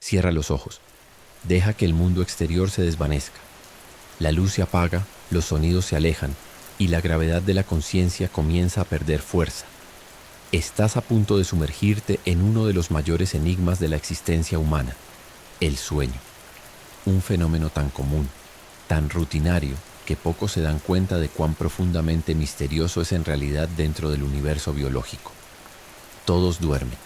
Cierra los ojos. Deja que el mundo exterior se desvanezca. La luz se apaga, los sonidos se alejan y la gravedad de la conciencia comienza a perder fuerza. Estás a punto de sumergirte en uno de los mayores enigmas de la existencia humana, el sueño. Un fenómeno tan común, tan rutinario, que pocos se dan cuenta de cuán profundamente misterioso es en realidad dentro del universo biológico. Todos duermen.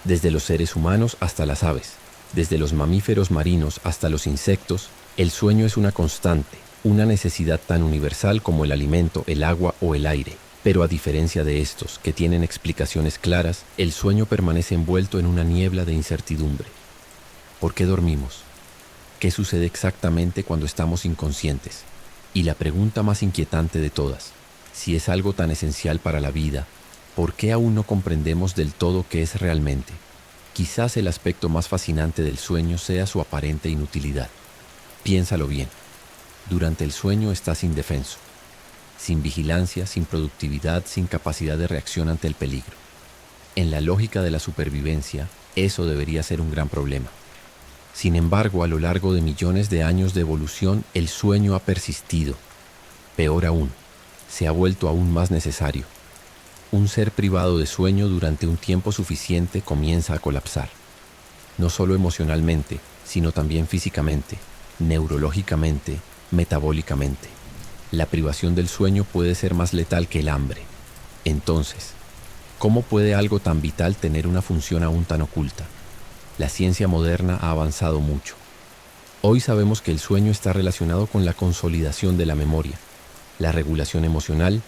Desde los seres humanos hasta las aves, desde los mamíferos marinos hasta los insectos, el sueño es una constante, una necesidad tan universal como el alimento, el agua o el aire. Pero a diferencia de estos, que tienen explicaciones claras, el sueño permanece envuelto en una niebla de incertidumbre. ¿Por qué dormimos? ¿Qué sucede exactamente cuando estamos inconscientes? Y la pregunta más inquietante de todas, si es algo tan esencial para la vida, ¿por qué aún no comprendemos del todo qué es realmente? Quizás el aspecto más fascinante del sueño sea su aparente inutilidad. Piénsalo bien. Durante el sueño estás indefenso, sin vigilancia, sin productividad, sin capacidad de reacción ante el peligro. En la lógica de la supervivencia, eso debería ser un gran problema. Sin embargo, a lo largo de millones de años de evolución, el sueño ha persistido. Peor aún, se ha vuelto aún más necesario. Un ser privado de sueño durante un tiempo suficiente comienza a colapsar. No solo emocionalmente, sino también físicamente, neurológicamente, metabólicamente. La privación del sueño puede ser más letal que el hambre. Entonces, ¿cómo puede algo tan vital tener una función aún tan oculta? La ciencia moderna ha avanzado mucho. Hoy sabemos que el sueño está relacionado con la consolidación de la memoria, la regulación emocional,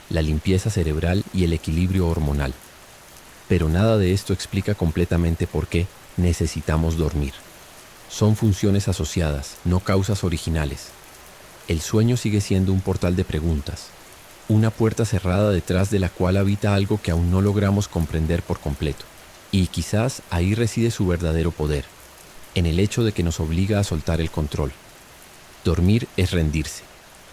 la limpieza cerebral y el equilibrio hormonal. Pero nada de esto explica completamente por qué necesitamos dormir. Son funciones asociadas, no causas originales. El sueño sigue siendo un portal de preguntas, una puerta cerrada detrás de la cual habita algo que aún no logramos comprender por completo. Y quizás ahí reside su verdadero poder, en el hecho de que nos obliga a soltar el control. Dormir es rendirse,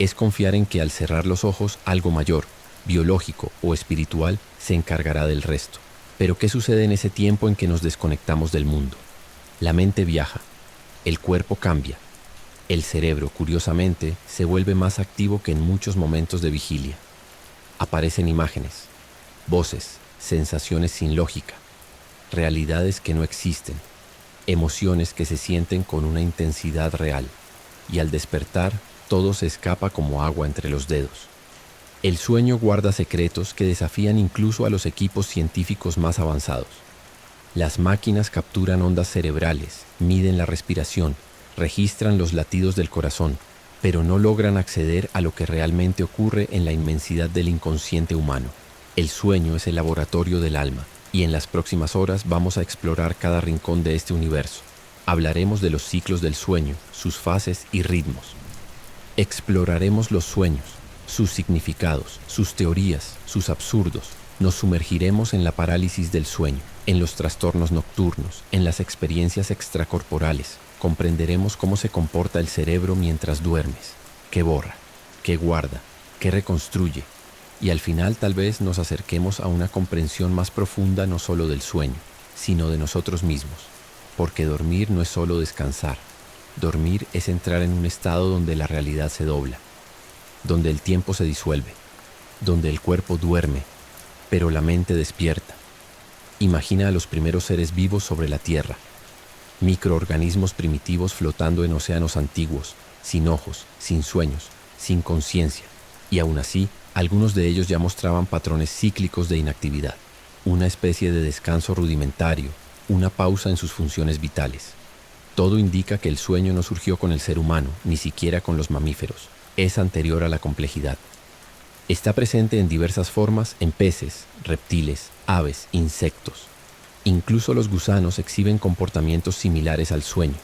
es confiar en que al cerrar los ojos algo mayor, biológico o espiritual, se encargará del resto. Pero ¿qué sucede en ese tiempo en que nos desconectamos del mundo? La mente viaja, el cuerpo cambia. El cerebro, curiosamente, se vuelve más activo que en muchos momentos de vigilia. Aparecen imágenes, voces, sensaciones sin lógica, realidades que no existen, emociones que se sienten con una intensidad real, y al despertar, todo se escapa como agua entre los dedos. El sueño guarda secretos que desafían incluso a los equipos científicos más avanzados. Las máquinas capturan ondas cerebrales, miden la respiración, registran los latidos del corazón, pero no logran acceder a lo que realmente ocurre en la inmensidad del inconsciente humano. El sueño es el laboratorio del alma, y en las próximas horas vamos a explorar cada rincón de este universo. Hablaremos de los ciclos del sueño, sus fases y ritmos. Exploraremos los sueños, sus significados, sus teorías, sus absurdos. Nos sumergiremos en la parálisis del sueño, en los trastornos nocturnos, en las experiencias extracorporales. Comprenderemos cómo se comporta el cerebro mientras duermes, qué borra, qué guarda, qué reconstruye, y al final tal vez nos acerquemos a una comprensión más profunda no solo del sueño, sino de nosotros mismos, porque dormir no es solo descansar, dormir es entrar en un estado donde la realidad se dobla, donde el tiempo se disuelve, donde el cuerpo duerme, pero la mente despierta. Imagina a los primeros seres vivos sobre la Tierra, microorganismos primitivos flotando en océanos antiguos, sin ojos, sin sueños, sin conciencia, y aún así, algunos de ellos ya mostraban patrones cíclicos de inactividad, una especie de descanso rudimentario, una pausa en sus funciones vitales. Todo indica que el sueño no surgió con el ser humano, ni siquiera con los mamíferos. Es anterior a la complejidad. Está presente en diversas formas en peces, reptiles, aves, insectos. Incluso los gusanos exhiben comportamientos similares al sueño.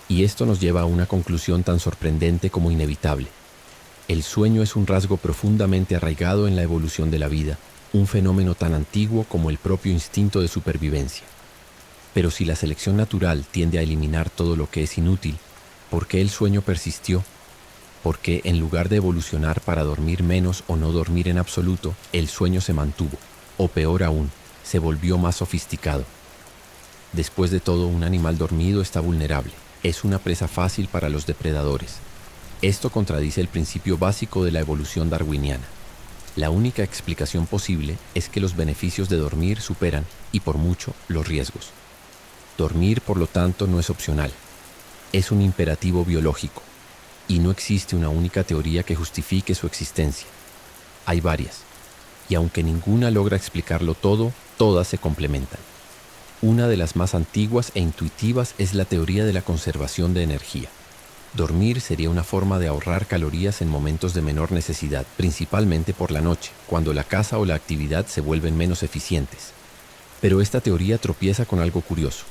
Y esto nos lleva a una conclusión tan sorprendente como inevitable. El sueño es un rasgo profundamente arraigado en la evolución de la vida, un fenómeno tan antiguo como el propio instinto de supervivencia. Pero si la selección natural tiende a eliminar todo lo que es inútil, ¿por qué el sueño persistió? ¿Por qué en lugar de evolucionar para dormir menos o no dormir en absoluto, el sueño se mantuvo? O peor aún, se volvió más sofisticado. Después de todo, un animal dormido está vulnerable. Es una presa fácil para los depredadores. Esto contradice el principio básico de la evolución darwiniana. La única explicación posible es que los beneficios de dormir superan, y por mucho, los riesgos. Dormir, por lo tanto, no es opcional. Es un imperativo biológico, y no existe una única teoría que justifique su existencia. Hay varias, y aunque ninguna logra explicarlo todo, todas se complementan. Una de las más antiguas e intuitivas es la teoría de la conservación de energía. Dormir sería una forma de ahorrar calorías en momentos de menor necesidad, principalmente por la noche, cuando la caza o la actividad se vuelven menos eficientes. Pero esta teoría tropieza con algo curioso.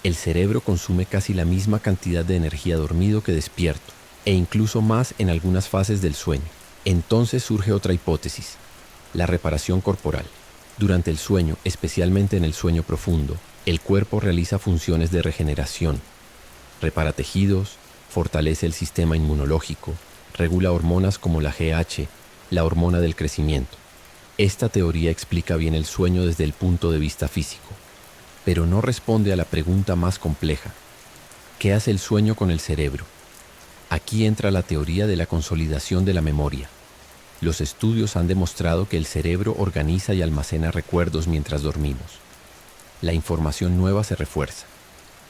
El cerebro consume casi la misma cantidad de energía dormido que despierto, e incluso más en algunas fases del sueño. Entonces surge otra hipótesis, la reparación corporal. Durante el sueño, especialmente en el sueño profundo, el cuerpo realiza funciones de regeneración, repara tejidos, fortalece el sistema inmunológico, regula hormonas como la GH, la hormona del crecimiento. Esta teoría explica bien el sueño desde el punto de vista físico, pero no responde a la pregunta más compleja. ¿Qué hace el sueño con el cerebro? Aquí entra la teoría de la consolidación de la memoria. Los estudios han demostrado que el cerebro organiza y almacena recuerdos mientras dormimos. La información nueva se refuerza.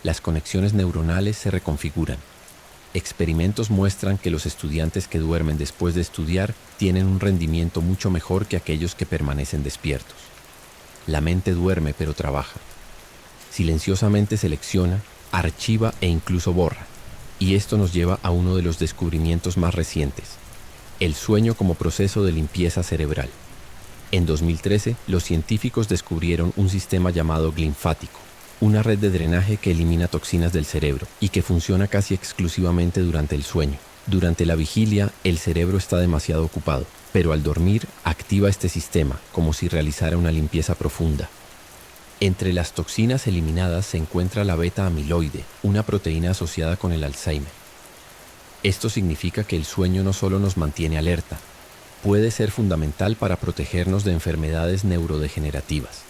Las conexiones neuronales se reconfiguran. Experimentos muestran que los estudiantes que duermen después de estudiar tienen un rendimiento mucho mejor que aquellos que permanecen despiertos. La mente duerme pero trabaja. Silenciosamente selecciona, archiva e incluso borra. Y esto nos lleva a uno de los descubrimientos más recientes: el sueño como proceso de limpieza cerebral. En 2013, los científicos descubrieron un sistema llamado glinfático, una red de drenaje que elimina toxinas del cerebro y que funciona casi exclusivamente durante el sueño. Durante la vigilia, el cerebro está demasiado ocupado, pero al dormir activa este sistema como si realizara una limpieza profunda. Entre las toxinas eliminadas se encuentra la beta-amiloide, una proteína asociada con el Alzheimer. Esto significa que el sueño no solo nos mantiene alerta, puede ser fundamental para protegernos de enfermedades neurodegenerativas.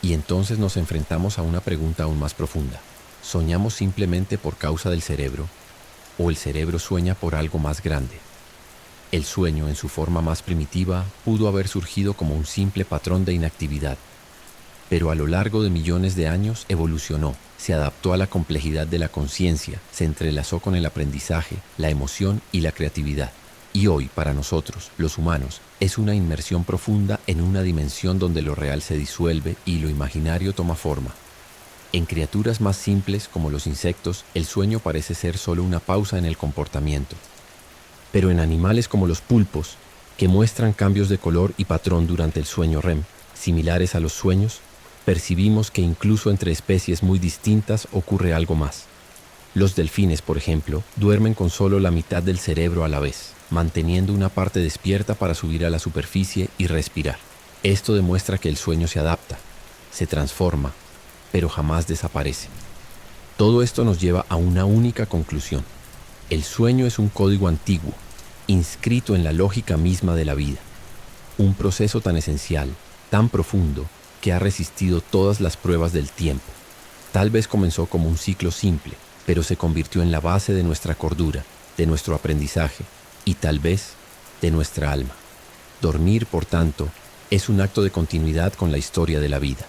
Y entonces nos enfrentamos a una pregunta aún más profunda. ¿Soñamos simplemente por causa del cerebro? ¿O el cerebro sueña por algo más grande? El sueño, en su forma más primitiva, pudo haber surgido como un simple patrón de inactividad. Pero a lo largo de millones de años evolucionó, se adaptó a la complejidad de la conciencia, se entrelazó con el aprendizaje, la emoción y la creatividad. Y hoy, para nosotros, los humanos, es una inmersión profunda en una dimensión donde lo real se disuelve y lo imaginario toma forma. En criaturas más simples, como los insectos, el sueño parece ser solo una pausa en el comportamiento. Pero en animales como los pulpos, que muestran cambios de color y patrón durante el sueño REM, similares a los sueños, percibimos que incluso entre especies muy distintas ocurre algo más. Los delfines, por ejemplo, duermen con solo la mitad del cerebro a la vez, manteniendo una parte despierta para subir a la superficie y respirar. Esto demuestra que el sueño se adapta, se transforma, pero jamás desaparece. Todo esto nos lleva a una única conclusión. El sueño es un código antiguo, inscrito en la lógica misma de la vida. Un proceso tan esencial, tan profundo, que ha resistido todas las pruebas del tiempo. Tal vez comenzó como un ciclo simple, pero se convirtió en la base de nuestra cordura, de nuestro aprendizaje y tal vez de nuestra alma. Dormir, por tanto, es un acto de continuidad con la historia de la vida.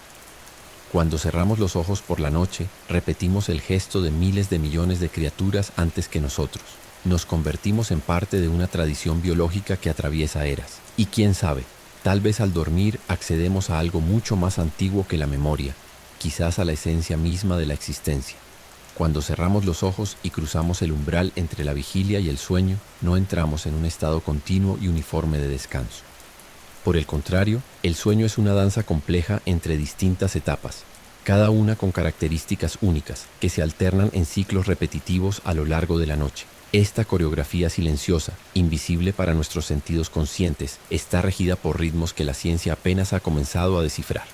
Cuando cerramos los ojos por la noche, repetimos el gesto de miles de millones de criaturas antes que nosotros. Nos convertimos en parte de una tradición biológica que atraviesa eras. Y quién sabe, tal vez al dormir accedemos a algo mucho más antiguo que la memoria, quizás a la esencia misma de la existencia. Cuando cerramos los ojos y cruzamos el umbral entre la vigilia y el sueño, no entramos en un estado continuo y uniforme de descanso. Por el contrario, el sueño es una danza compleja entre distintas etapas, cada una con características únicas que se alternan en ciclos repetitivos a lo largo de la noche. Esta coreografía silenciosa, invisible para nuestros sentidos conscientes, está regida por ritmos que la ciencia apenas ha comenzado a descifrar.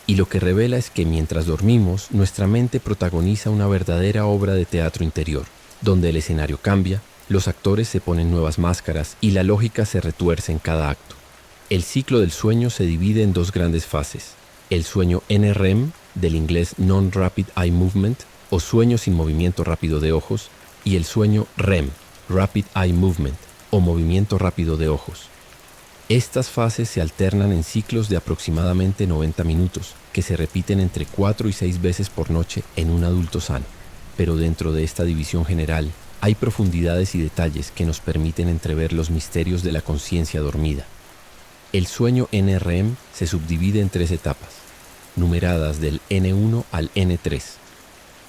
Y lo que revela es que mientras dormimos, nuestra mente protagoniza una verdadera obra de teatro interior, donde el escenario cambia, los actores se ponen nuevas máscaras y la lógica se retuerce en cada acto. El ciclo del sueño se divide en dos grandes fases: el sueño NREM, del inglés Non-Rapid Eye Movement, o sueño sin movimiento rápido de ojos, y el sueño REM, Rapid Eye Movement, o movimiento rápido de ojos. Estas fases se alternan en ciclos de aproximadamente 90 minutos, que se repiten entre 4 y 6 veces por noche en un adulto sano. Pero dentro de esta división general, hay profundidades y detalles que nos permiten entrever los misterios de la conciencia dormida. El sueño NREM se subdivide en 3 etapas, numeradas del N1 al N3.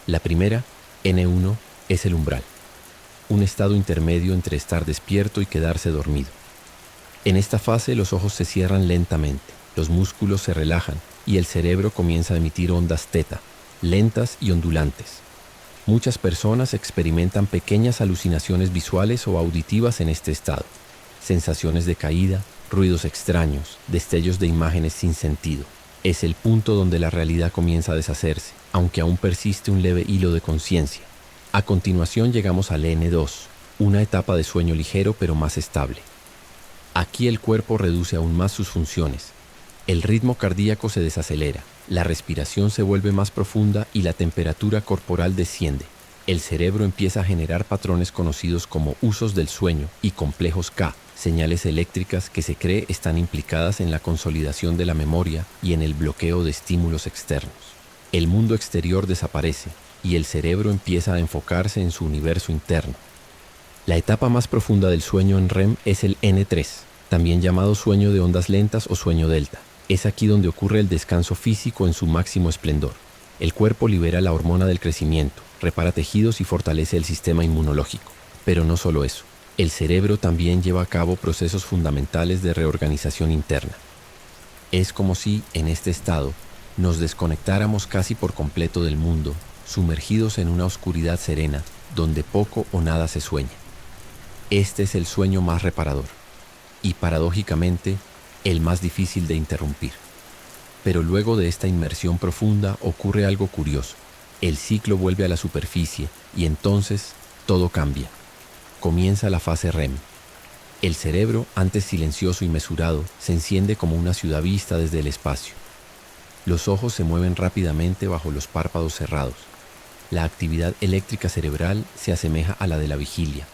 La primera, N1, es el umbral, un estado intermedio entre estar despierto y quedarse dormido. En esta fase los ojos se cierran lentamente, los músculos se relajan y el cerebro comienza a emitir ondas teta, lentas y ondulantes. Muchas personas experimentan pequeñas alucinaciones visuales o auditivas en este estado, sensaciones de caída, ruidos extraños, destellos de imágenes sin sentido. Es el punto donde la realidad comienza a deshacerse, aunque aún persiste un leve hilo de conciencia. A continuación llegamos al N2, una etapa de sueño ligero pero más estable. Aquí el cuerpo reduce aún más sus funciones. El ritmo cardíaco se desacelera, la respiración se vuelve más profunda y la temperatura corporal desciende. El cerebro empieza a generar patrones conocidos como usos del sueño y complejos K, señales eléctricas que se cree están implicadas en la consolidación de la memoria y en el bloqueo de estímulos externos. El mundo exterior desaparece y el cerebro empieza a enfocarse en su universo interno. La etapa más profunda del sueño en REM es el N3, también llamado sueño de ondas lentas o sueño delta. Es aquí donde ocurre el descanso físico en su máximo esplendor. El cuerpo libera la hormona del crecimiento, repara tejidos y fortalece el sistema inmunológico. Pero no solo eso, el cerebro también lleva a cabo procesos fundamentales de reorganización interna. Es como si, en este estado, nos desconectáramos casi por completo del mundo, sumergidos en una oscuridad serena, donde poco o nada se sueña. Este es el sueño más reparador y, paradójicamente, el más difícil de interrumpir. Pero luego de esta inmersión profunda ocurre algo curioso. El ciclo vuelve a la superficie y entonces todo cambia. Comienza la fase REM. El cerebro, antes silencioso y mesurado, se enciende como una ciudad vista desde el espacio. Los ojos se mueven rápidamente bajo los párpados cerrados. La actividad eléctrica cerebral se asemeja a la de la vigilia.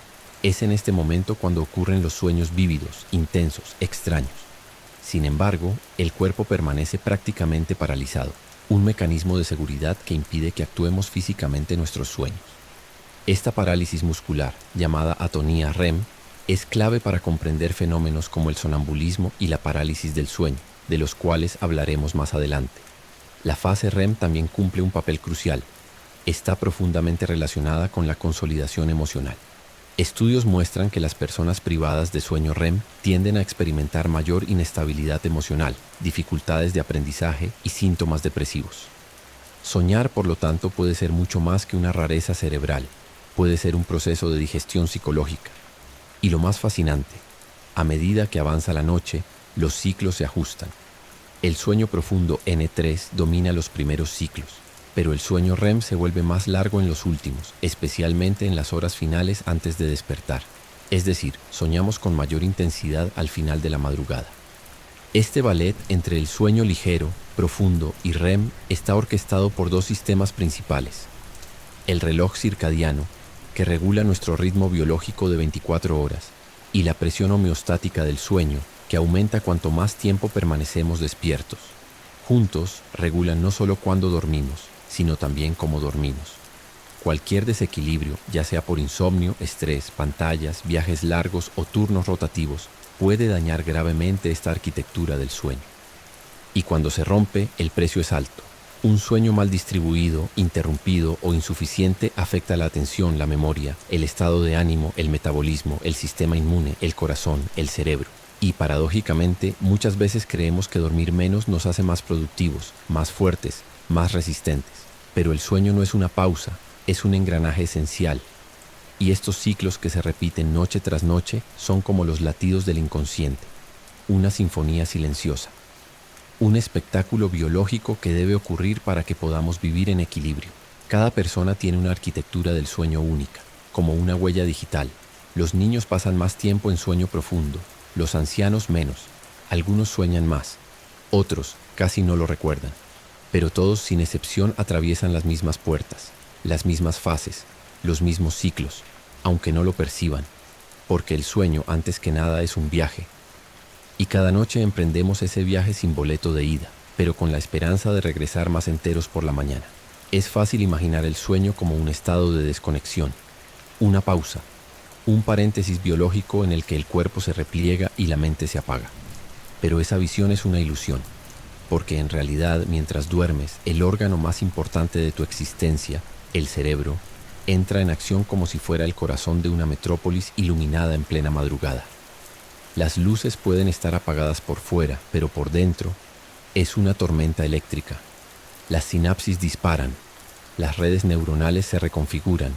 Es en este momento cuando ocurren los sueños vívidos, intensos, extraños. Sin embargo, el cuerpo permanece prácticamente paralizado, un mecanismo de seguridad que impide que actuemos físicamente nuestros sueños. Esta parálisis muscular, llamada atonía REM, es clave para comprender fenómenos como el sonambulismo y la parálisis del sueño, de los cuales hablaremos más adelante. La fase REM también cumple un papel crucial. Está profundamente relacionada con la consolidación emocional. Estudios muestran que las personas privadas de sueño REM tienden a experimentar mayor inestabilidad emocional, dificultades de aprendizaje y síntomas depresivos. Soñar, por lo tanto, puede ser mucho más que una rareza cerebral. Puede ser un proceso de digestión psicológica. Y lo más fascinante, a medida que avanza la noche, los ciclos se ajustan. El sueño profundo N3 domina los primeros ciclos, pero el sueño REM se vuelve más largo en los últimos, especialmente en las horas finales antes de despertar. Es decir, soñamos con mayor intensidad al final de la madrugada. Este ballet entre el sueño ligero, profundo y REM está orquestado por 2 sistemas principales. El reloj circadiano, que regula nuestro ritmo biológico de 24 horas, y la presión homeostática del sueño, que aumenta cuanto más tiempo permanecemos despiertos. Juntos regulan no solo cuándo dormimos, sino también cómo dormimos. Cualquier desequilibrio, ya sea por insomnio, estrés, pantallas, viajes largos o turnos rotativos, puede dañar gravemente esta arquitectura del sueño. Y cuando se rompe, el precio es alto. Un sueño mal distribuido, interrumpido o insuficiente afecta la atención, la memoria, el estado de ánimo, el metabolismo, el sistema inmune, el corazón, el cerebro. Y paradójicamente, muchas veces creemos que dormir menos nos hace más productivos, más fuertes, más resistentes. Pero el sueño no es una pausa, es un engranaje esencial. Y estos ciclos que se repiten noche tras noche son como los latidos del inconsciente, una sinfonía silenciosa. Un espectáculo biológico que debe ocurrir para que podamos vivir en equilibrio. Cada persona tiene una arquitectura del sueño única, como una huella digital. Los niños pasan más tiempo en sueño profundo, los ancianos menos. Algunos sueñan más, otros, casi no lo recuerdan, pero todos sin excepción atraviesan las mismas puertas, las mismas fases, los mismos ciclos, aunque no lo perciban, porque el sueño antes que nada es un viaje. Y cada noche emprendemos ese viaje sin boleto de ida, pero con la esperanza de regresar más enteros por la mañana. Es fácil imaginar el sueño como un estado de desconexión, una pausa, un paréntesis biológico en el que el cuerpo se repliega y la mente se apaga. Pero esa visión es una ilusión, porque en realidad mientras duermes, el órgano más importante de tu existencia, el cerebro, entra en acción como si fuera el corazón de una metrópolis iluminada en plena madrugada. Las luces pueden estar apagadas por fuera, pero por dentro es una tormenta eléctrica. Las sinapsis disparan, las redes neuronales se reconfiguran,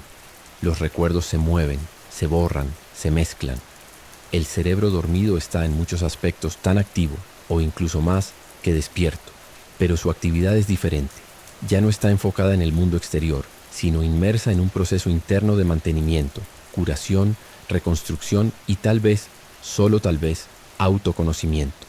los recuerdos se mueven, se borran, se mezclan. El cerebro dormido está en muchos aspectos tan activo, o incluso más, que despierto, pero su actividad es diferente. Ya no está enfocada en el mundo exterior, sino inmersa en un proceso interno de mantenimiento, curación, reconstrucción y tal vez, solo tal vez, autoconocimiento.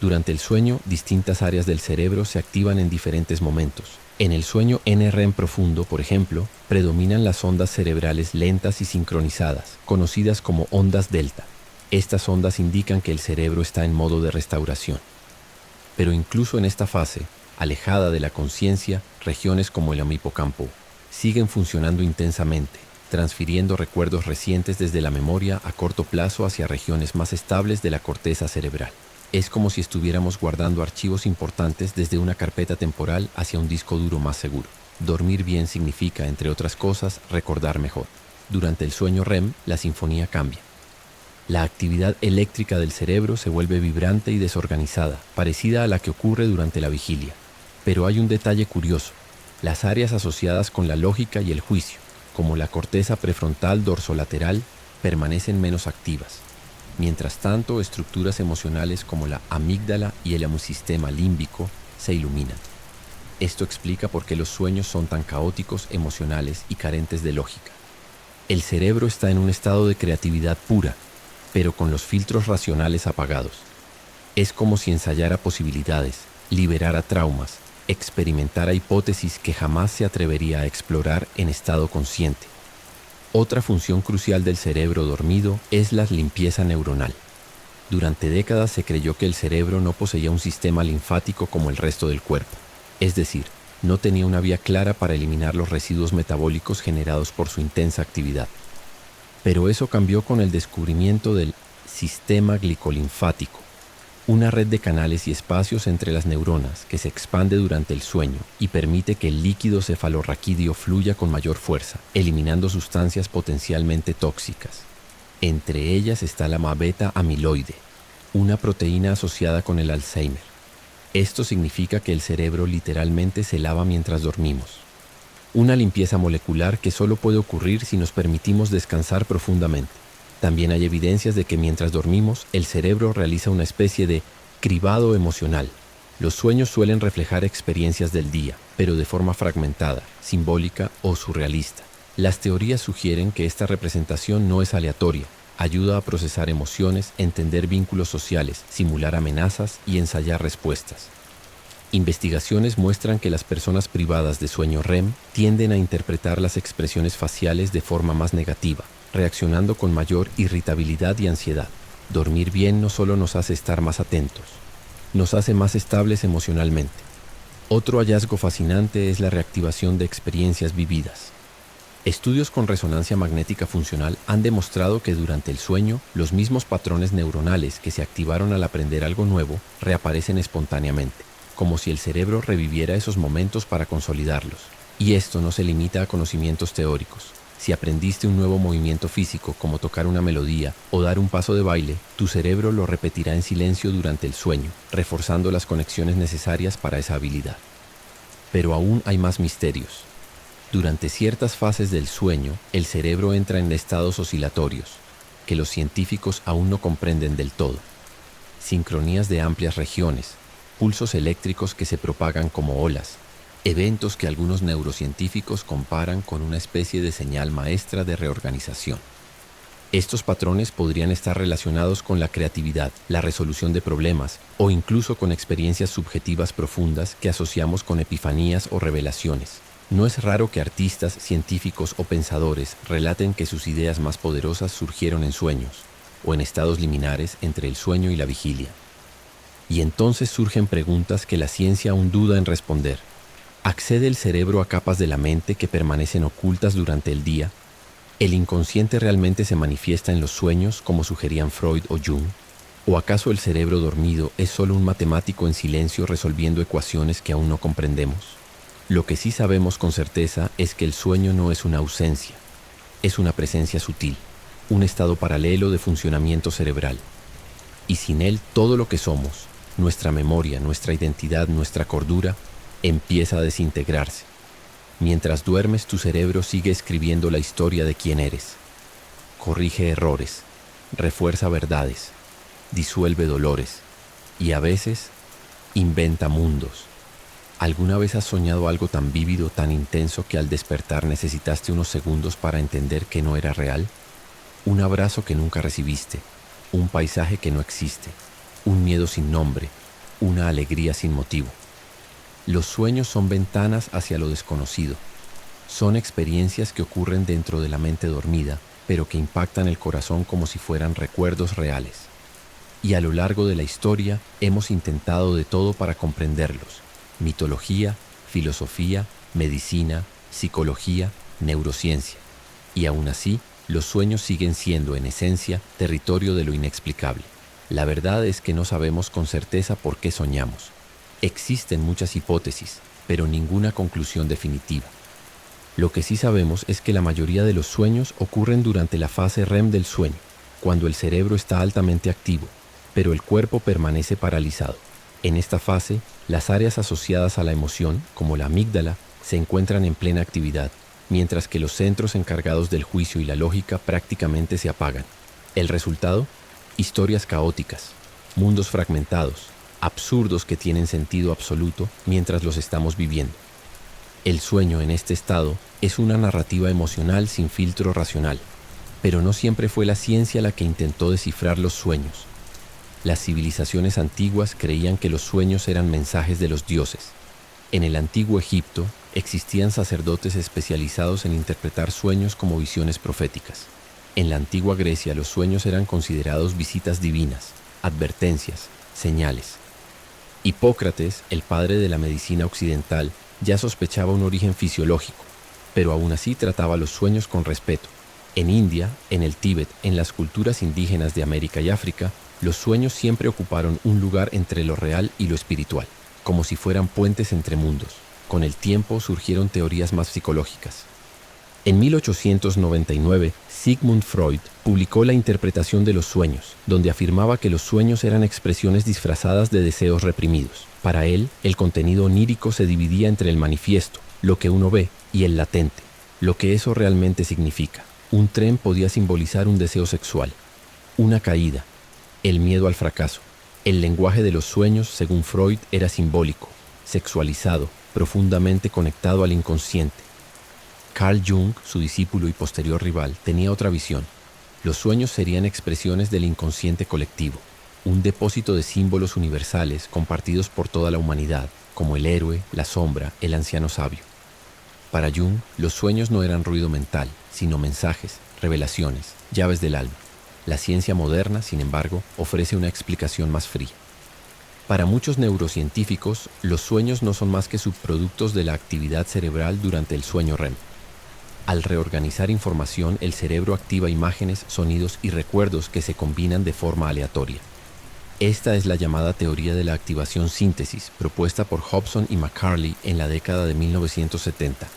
Durante el sueño, distintas áreas del cerebro se activan en diferentes momentos. En el sueño NREM profundo, por ejemplo, predominan las ondas cerebrales lentas y sincronizadas, conocidas como ondas delta. Estas ondas indican que el cerebro está en modo de restauración. Pero incluso en esta fase, alejada de la conciencia, regiones como el hipocampo siguen funcionando intensamente, transfiriendo recuerdos recientes desde la memoria a corto plazo hacia regiones más estables de la corteza cerebral. Es como si estuviéramos guardando archivos importantes desde una carpeta temporal hacia un disco duro más seguro. Dormir bien significa, entre otras cosas, recordar mejor. Durante el sueño REM, la sinfonía cambia. La actividad eléctrica del cerebro se vuelve vibrante y desorganizada, parecida a la que ocurre durante la vigilia. Pero hay un detalle curioso. Las áreas asociadas con la lógica y el juicio, como la corteza prefrontal dorsolateral, permanecen menos activas. Mientras tanto, estructuras emocionales como la amígdala y el hemisistema límbico se iluminan. Esto explica por qué los sueños son tan caóticos, emocionales y carentes de lógica. El cerebro está en un estado de creatividad pura, pero con los filtros racionales apagados. Es como si ensayara posibilidades, liberara traumas, experimentara hipótesis que jamás se atrevería a explorar en estado consciente. Otra función crucial del cerebro dormido es la limpieza neuronal. Durante décadas se creyó que el cerebro no poseía un sistema linfático como el resto del cuerpo, es decir, no tenía una vía clara para eliminar los residuos metabólicos generados por su intensa actividad. Pero eso cambió con el descubrimiento del sistema glicolinfático, una red de canales y espacios entre las neuronas que se expande durante el sueño y permite que el líquido cefalorraquídeo fluya con mayor fuerza, eliminando sustancias potencialmente tóxicas. Entre ellas está la beta amiloide, una proteína asociada con el Alzheimer. Esto significa que el cerebro literalmente se lava mientras dormimos. Una limpieza molecular que solo puede ocurrir si nos permitimos descansar profundamente. También hay evidencias de que mientras dormimos, el cerebro realiza una especie de cribado emocional. Los sueños suelen reflejar experiencias del día, pero de forma fragmentada, simbólica o surrealista. Las teorías sugieren que esta representación no es aleatoria. Ayuda a procesar emociones, entender vínculos sociales, simular amenazas y ensayar respuestas. Investigaciones muestran que las personas privadas de sueño REM tienden a interpretar las expresiones faciales de forma más negativa, reaccionando con mayor irritabilidad y ansiedad. Dormir bien no solo nos hace estar más atentos, nos hace más estables emocionalmente. Otro hallazgo fascinante es la reactivación de experiencias vividas. Estudios con resonancia magnética funcional han demostrado que durante el sueño, los mismos patrones neuronales que se activaron al aprender algo nuevo reaparecen espontáneamente, como si el cerebro reviviera esos momentos para consolidarlos. Y esto no se limita a conocimientos teóricos. Si aprendiste un nuevo movimiento físico como tocar una melodía o dar un paso de baile, tu cerebro lo repetirá en silencio durante el sueño, reforzando las conexiones necesarias para esa habilidad. Pero aún hay más misterios. Durante ciertas fases del sueño, el cerebro entra en estados oscilatorios, que los científicos aún no comprenden del todo. Sincronías de amplias regiones, pulsos eléctricos que se propagan como olas, eventos que algunos neurocientíficos comparan con una especie de señal maestra de reorganización. Estos patrones podrían estar relacionados con la creatividad, la resolución de problemas o incluso con experiencias subjetivas profundas que asociamos con epifanías o revelaciones. No es raro que artistas, científicos o pensadores relaten que sus ideas más poderosas surgieron en sueños o en estados liminares entre el sueño y la vigilia. Y entonces surgen preguntas que la ciencia aún duda en responder. ¿Accede el cerebro a capas de la mente que permanecen ocultas durante el día? ¿El inconsciente realmente se manifiesta en los sueños, como sugerían Freud o Jung? ¿O acaso el cerebro dormido es solo un matemático en silencio resolviendo ecuaciones que aún no comprendemos? Lo que sí sabemos con certeza es que el sueño no es una ausencia, es una presencia sutil, un estado paralelo de funcionamiento cerebral. Y sin él todo lo que somos, nuestra memoria, nuestra identidad, nuestra cordura, empieza a desintegrarse. Mientras duermes, tu cerebro sigue escribiendo la historia de quién eres. Corrige errores, refuerza verdades, disuelve dolores y a veces inventa mundos. ¿Alguna vez has soñado algo tan vívido, tan intenso que al despertar necesitaste unos segundos para entender que no era real? Un abrazo que nunca recibiste, un paisaje que no existe, un miedo sin nombre, una alegría sin motivo. Los sueños son ventanas hacia lo desconocido. Son experiencias que ocurren dentro de la mente dormida, pero que impactan el corazón como si fueran recuerdos reales. Y a lo largo de la historia hemos intentado de todo para comprenderlos. Mitología, filosofía, medicina, psicología, neurociencia. Y aún así, los sueños siguen siendo, en esencia, territorio de lo inexplicable. La verdad es que no sabemos con certeza por qué soñamos. Existen muchas hipótesis, pero ninguna conclusión definitiva. Lo que sí sabemos es que la mayoría de los sueños ocurren durante la fase REM del sueño, cuando el cerebro está altamente activo, pero el cuerpo permanece paralizado. En esta fase, las áreas asociadas a la emoción, como la amígdala, se encuentran en plena actividad, mientras que los centros encargados del juicio y la lógica prácticamente se apagan. El resultado: historias caóticas, mundos fragmentados, absurdos que tienen sentido absoluto mientras los estamos viviendo. El sueño en este estado es una narrativa emocional sin filtro racional, pero no siempre fue la ciencia la que intentó descifrar los sueños. Las civilizaciones antiguas creían que los sueños eran mensajes de los dioses. En el antiguo Egipto existían sacerdotes especializados en interpretar sueños como visiones proféticas. En la antigua Grecia los sueños eran considerados visitas divinas, advertencias, señales. Hipócrates, el padre de la medicina occidental, ya sospechaba un origen fisiológico, pero aún así trataba los sueños con respeto. En India, en el Tíbet, en las culturas indígenas de América y África, los sueños siempre ocuparon un lugar entre lo real y lo espiritual, como si fueran puentes entre mundos. Con el tiempo surgieron teorías más psicológicas. En 1899, Sigmund Freud publicó La interpretación de los sueños, donde afirmaba que los sueños eran expresiones disfrazadas de deseos reprimidos. Para él, el contenido onírico se dividía entre el manifiesto, lo que uno ve, y el latente, lo que eso realmente significa. Un tren podía simbolizar un deseo sexual, una caída, el miedo al fracaso. El lenguaje de los sueños, según Freud, era simbólico, sexualizado, profundamente conectado al inconsciente. Carl Jung, su discípulo y posterior rival, tenía otra visión. Los sueños serían expresiones del inconsciente colectivo, un depósito de símbolos universales compartidos por toda la humanidad, como el héroe, la sombra, el anciano sabio. Para Jung, los sueños no eran ruido mental, sino mensajes, revelaciones, llaves del alma. La ciencia moderna, sin embargo, ofrece una explicación más fría. Para muchos neurocientíficos, los sueños no son más que subproductos de la actividad cerebral durante el sueño REM. Al reorganizar información, el cerebro activa imágenes, sonidos y recuerdos que se combinan de forma aleatoria. Esta es la llamada teoría de la activación síntesis, propuesta por Hobson y McCarley en la década de 1970.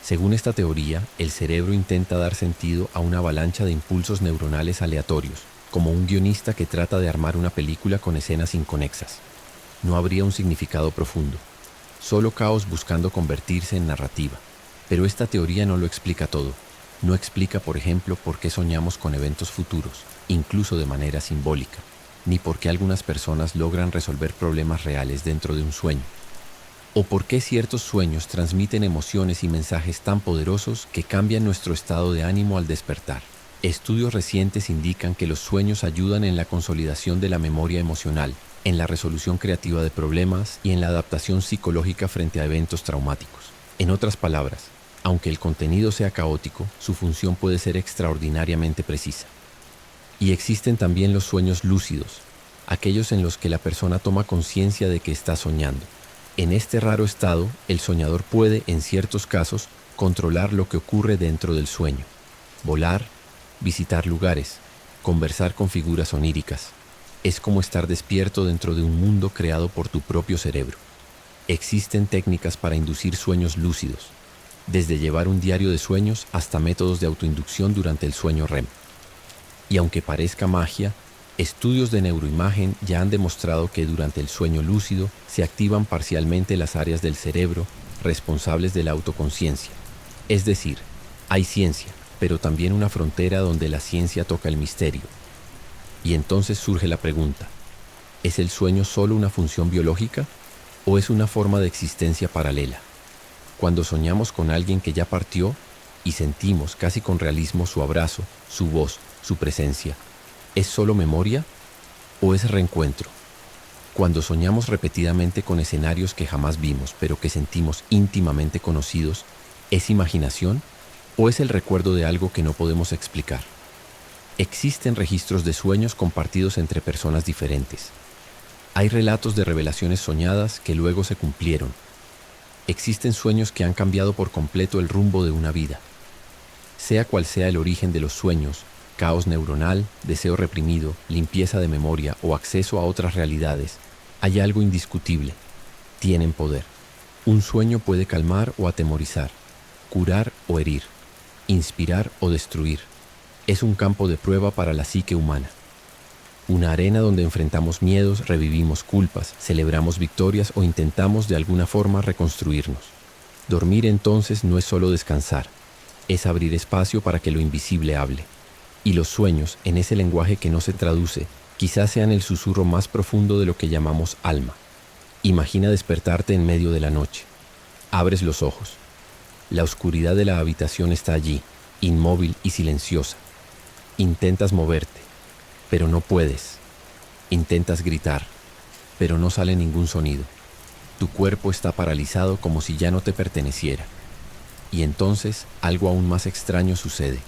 Según esta teoría, el cerebro intenta dar sentido a una avalancha de impulsos neuronales aleatorios, como un guionista que trata de armar una película con escenas inconexas. No habría un significado profundo, solo caos buscando convertirse en narrativa. Pero esta teoría no lo explica todo. No explica, por ejemplo, por qué soñamos con eventos futuros, incluso de manera simbólica, ni por qué algunas personas logran resolver problemas reales dentro de un sueño, o por qué ciertos sueños transmiten emociones y mensajes tan poderosos que cambian nuestro estado de ánimo al despertar. Estudios recientes indican que los sueños ayudan en la consolidación de la memoria emocional, en la resolución creativa de problemas y en la adaptación psicológica frente a eventos traumáticos. En otras palabras, aunque el contenido sea caótico, su función puede ser extraordinariamente precisa. Y existen también los sueños lúcidos, aquellos en los que la persona toma conciencia de que está soñando. En este raro estado, el soñador puede, en ciertos casos, controlar lo que ocurre dentro del sueño. Volar, visitar lugares, conversar con figuras oníricas. Es como estar despierto dentro de un mundo creado por tu propio cerebro. Existen técnicas para inducir sueños lúcidos, desde llevar un diario de sueños hasta métodos de autoinducción durante el sueño REM. Y aunque parezca magia, estudios de neuroimagen ya han demostrado que durante el sueño lúcido se activan parcialmente las áreas del cerebro responsables de la autoconciencia. Es decir, hay ciencia, pero también una frontera donde la ciencia toca el misterio. Y entonces surge la pregunta, ¿es el sueño solo una función biológica o es una forma de existencia paralela? Cuando soñamos con alguien que ya partió y sentimos casi con realismo su abrazo, su voz, su presencia, ¿es solo memoria o es reencuentro? Cuando soñamos repetidamente con escenarios que jamás vimos, pero que sentimos íntimamente conocidos, ¿es imaginación o es el recuerdo de algo que no podemos explicar? Existen registros de sueños compartidos entre personas diferentes. Hay relatos de revelaciones soñadas que luego se cumplieron. Existen sueños que han cambiado por completo el rumbo de una vida. Sea cual sea el origen de los sueños, caos neuronal, deseo reprimido, limpieza de memoria o acceso a otras realidades, hay algo indiscutible. Tienen poder. Un sueño puede calmar o atemorizar, curar o herir, inspirar o destruir. Es un campo de prueba para la psique humana. Una arena donde enfrentamos miedos, revivimos culpas, celebramos victorias o intentamos de alguna forma reconstruirnos. Dormir entonces no es solo descansar, es abrir espacio para que lo invisible hable. Y los sueños, en ese lenguaje que no se traduce, quizás sean el susurro más profundo de lo que llamamos alma. Imagina despertarte en medio de la noche. Abres los ojos. La oscuridad de la habitación está allí, inmóvil y silenciosa. Intentas moverte, pero no puedes. Intentas gritar, pero no sale ningún sonido. Tu cuerpo está paralizado como si ya no te perteneciera. Y entonces algo aún más extraño sucede.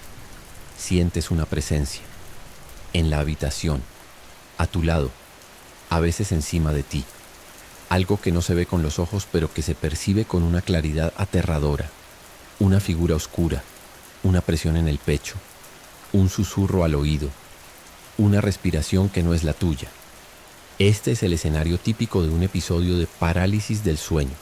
Sientes una presencia. En la habitación, a tu lado, a veces encima de ti. Algo que no se ve con los ojos, pero que se percibe con una claridad aterradora. Una figura oscura, una presión en el pecho, un susurro al oído, una respiración que no es la tuya. Este es el escenario típico de un episodio de parálisis del sueño,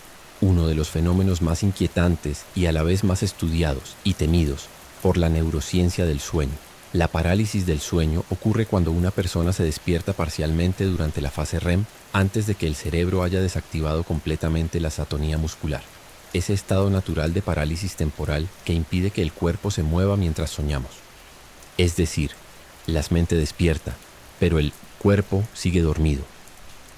uno de los fenómenos más inquietantes y a la vez más estudiados y temidos por la neurociencia del sueño. La parálisis del sueño ocurre cuando una persona se despierta parcialmente durante la fase REM antes de que el cerebro haya desactivado completamente la atonía muscular. Ese estado natural de parálisis temporal que impide que el cuerpo se mueva mientras soñamos. Es decir, la mente despierta, pero el cuerpo sigue dormido.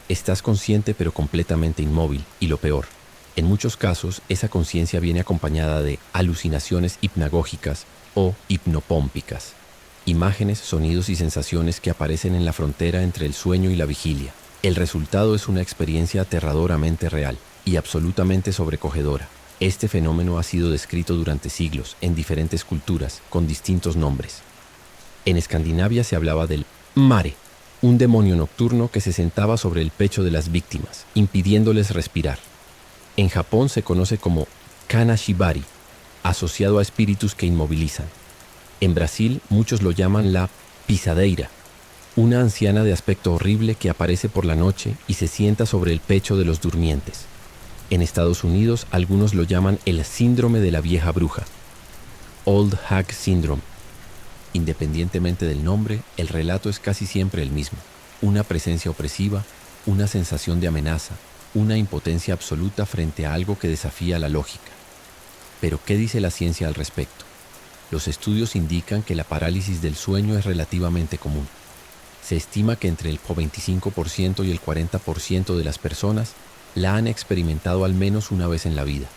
Estás consciente pero completamente inmóvil y lo peor, en muchos casos esa conciencia viene acompañada de alucinaciones hipnagógicas o hipnopómpicas, imágenes, sonidos y sensaciones que aparecen en la frontera entre el sueño y la vigilia. El resultado es una experiencia aterradoramente real y absolutamente sobrecogedora. Este fenómeno ha sido descrito durante siglos en diferentes culturas con distintos nombres. En Escandinavia se hablaba del mare, un demonio nocturno que se sentaba sobre el pecho de las víctimas, impidiéndoles respirar. En Japón se conoce como kanashibari, asociado a espíritus que inmovilizan. En Brasil muchos lo llaman la pisadeira, una anciana de aspecto horrible que aparece por la noche y se sienta sobre el pecho de los durmientes. En Estados Unidos algunos lo llaman el síndrome de la vieja bruja, Old Hag Syndrome. Independientemente del nombre, el relato es casi siempre el mismo. Una presencia opresiva, una sensación de amenaza, una impotencia absoluta frente a algo que desafía la lógica. Pero, ¿qué dice la ciencia al respecto? Los estudios indican que la parálisis del sueño es relativamente común. Se estima que entre el 25% y el 40% de las personas la han experimentado al menos una vez en la vida.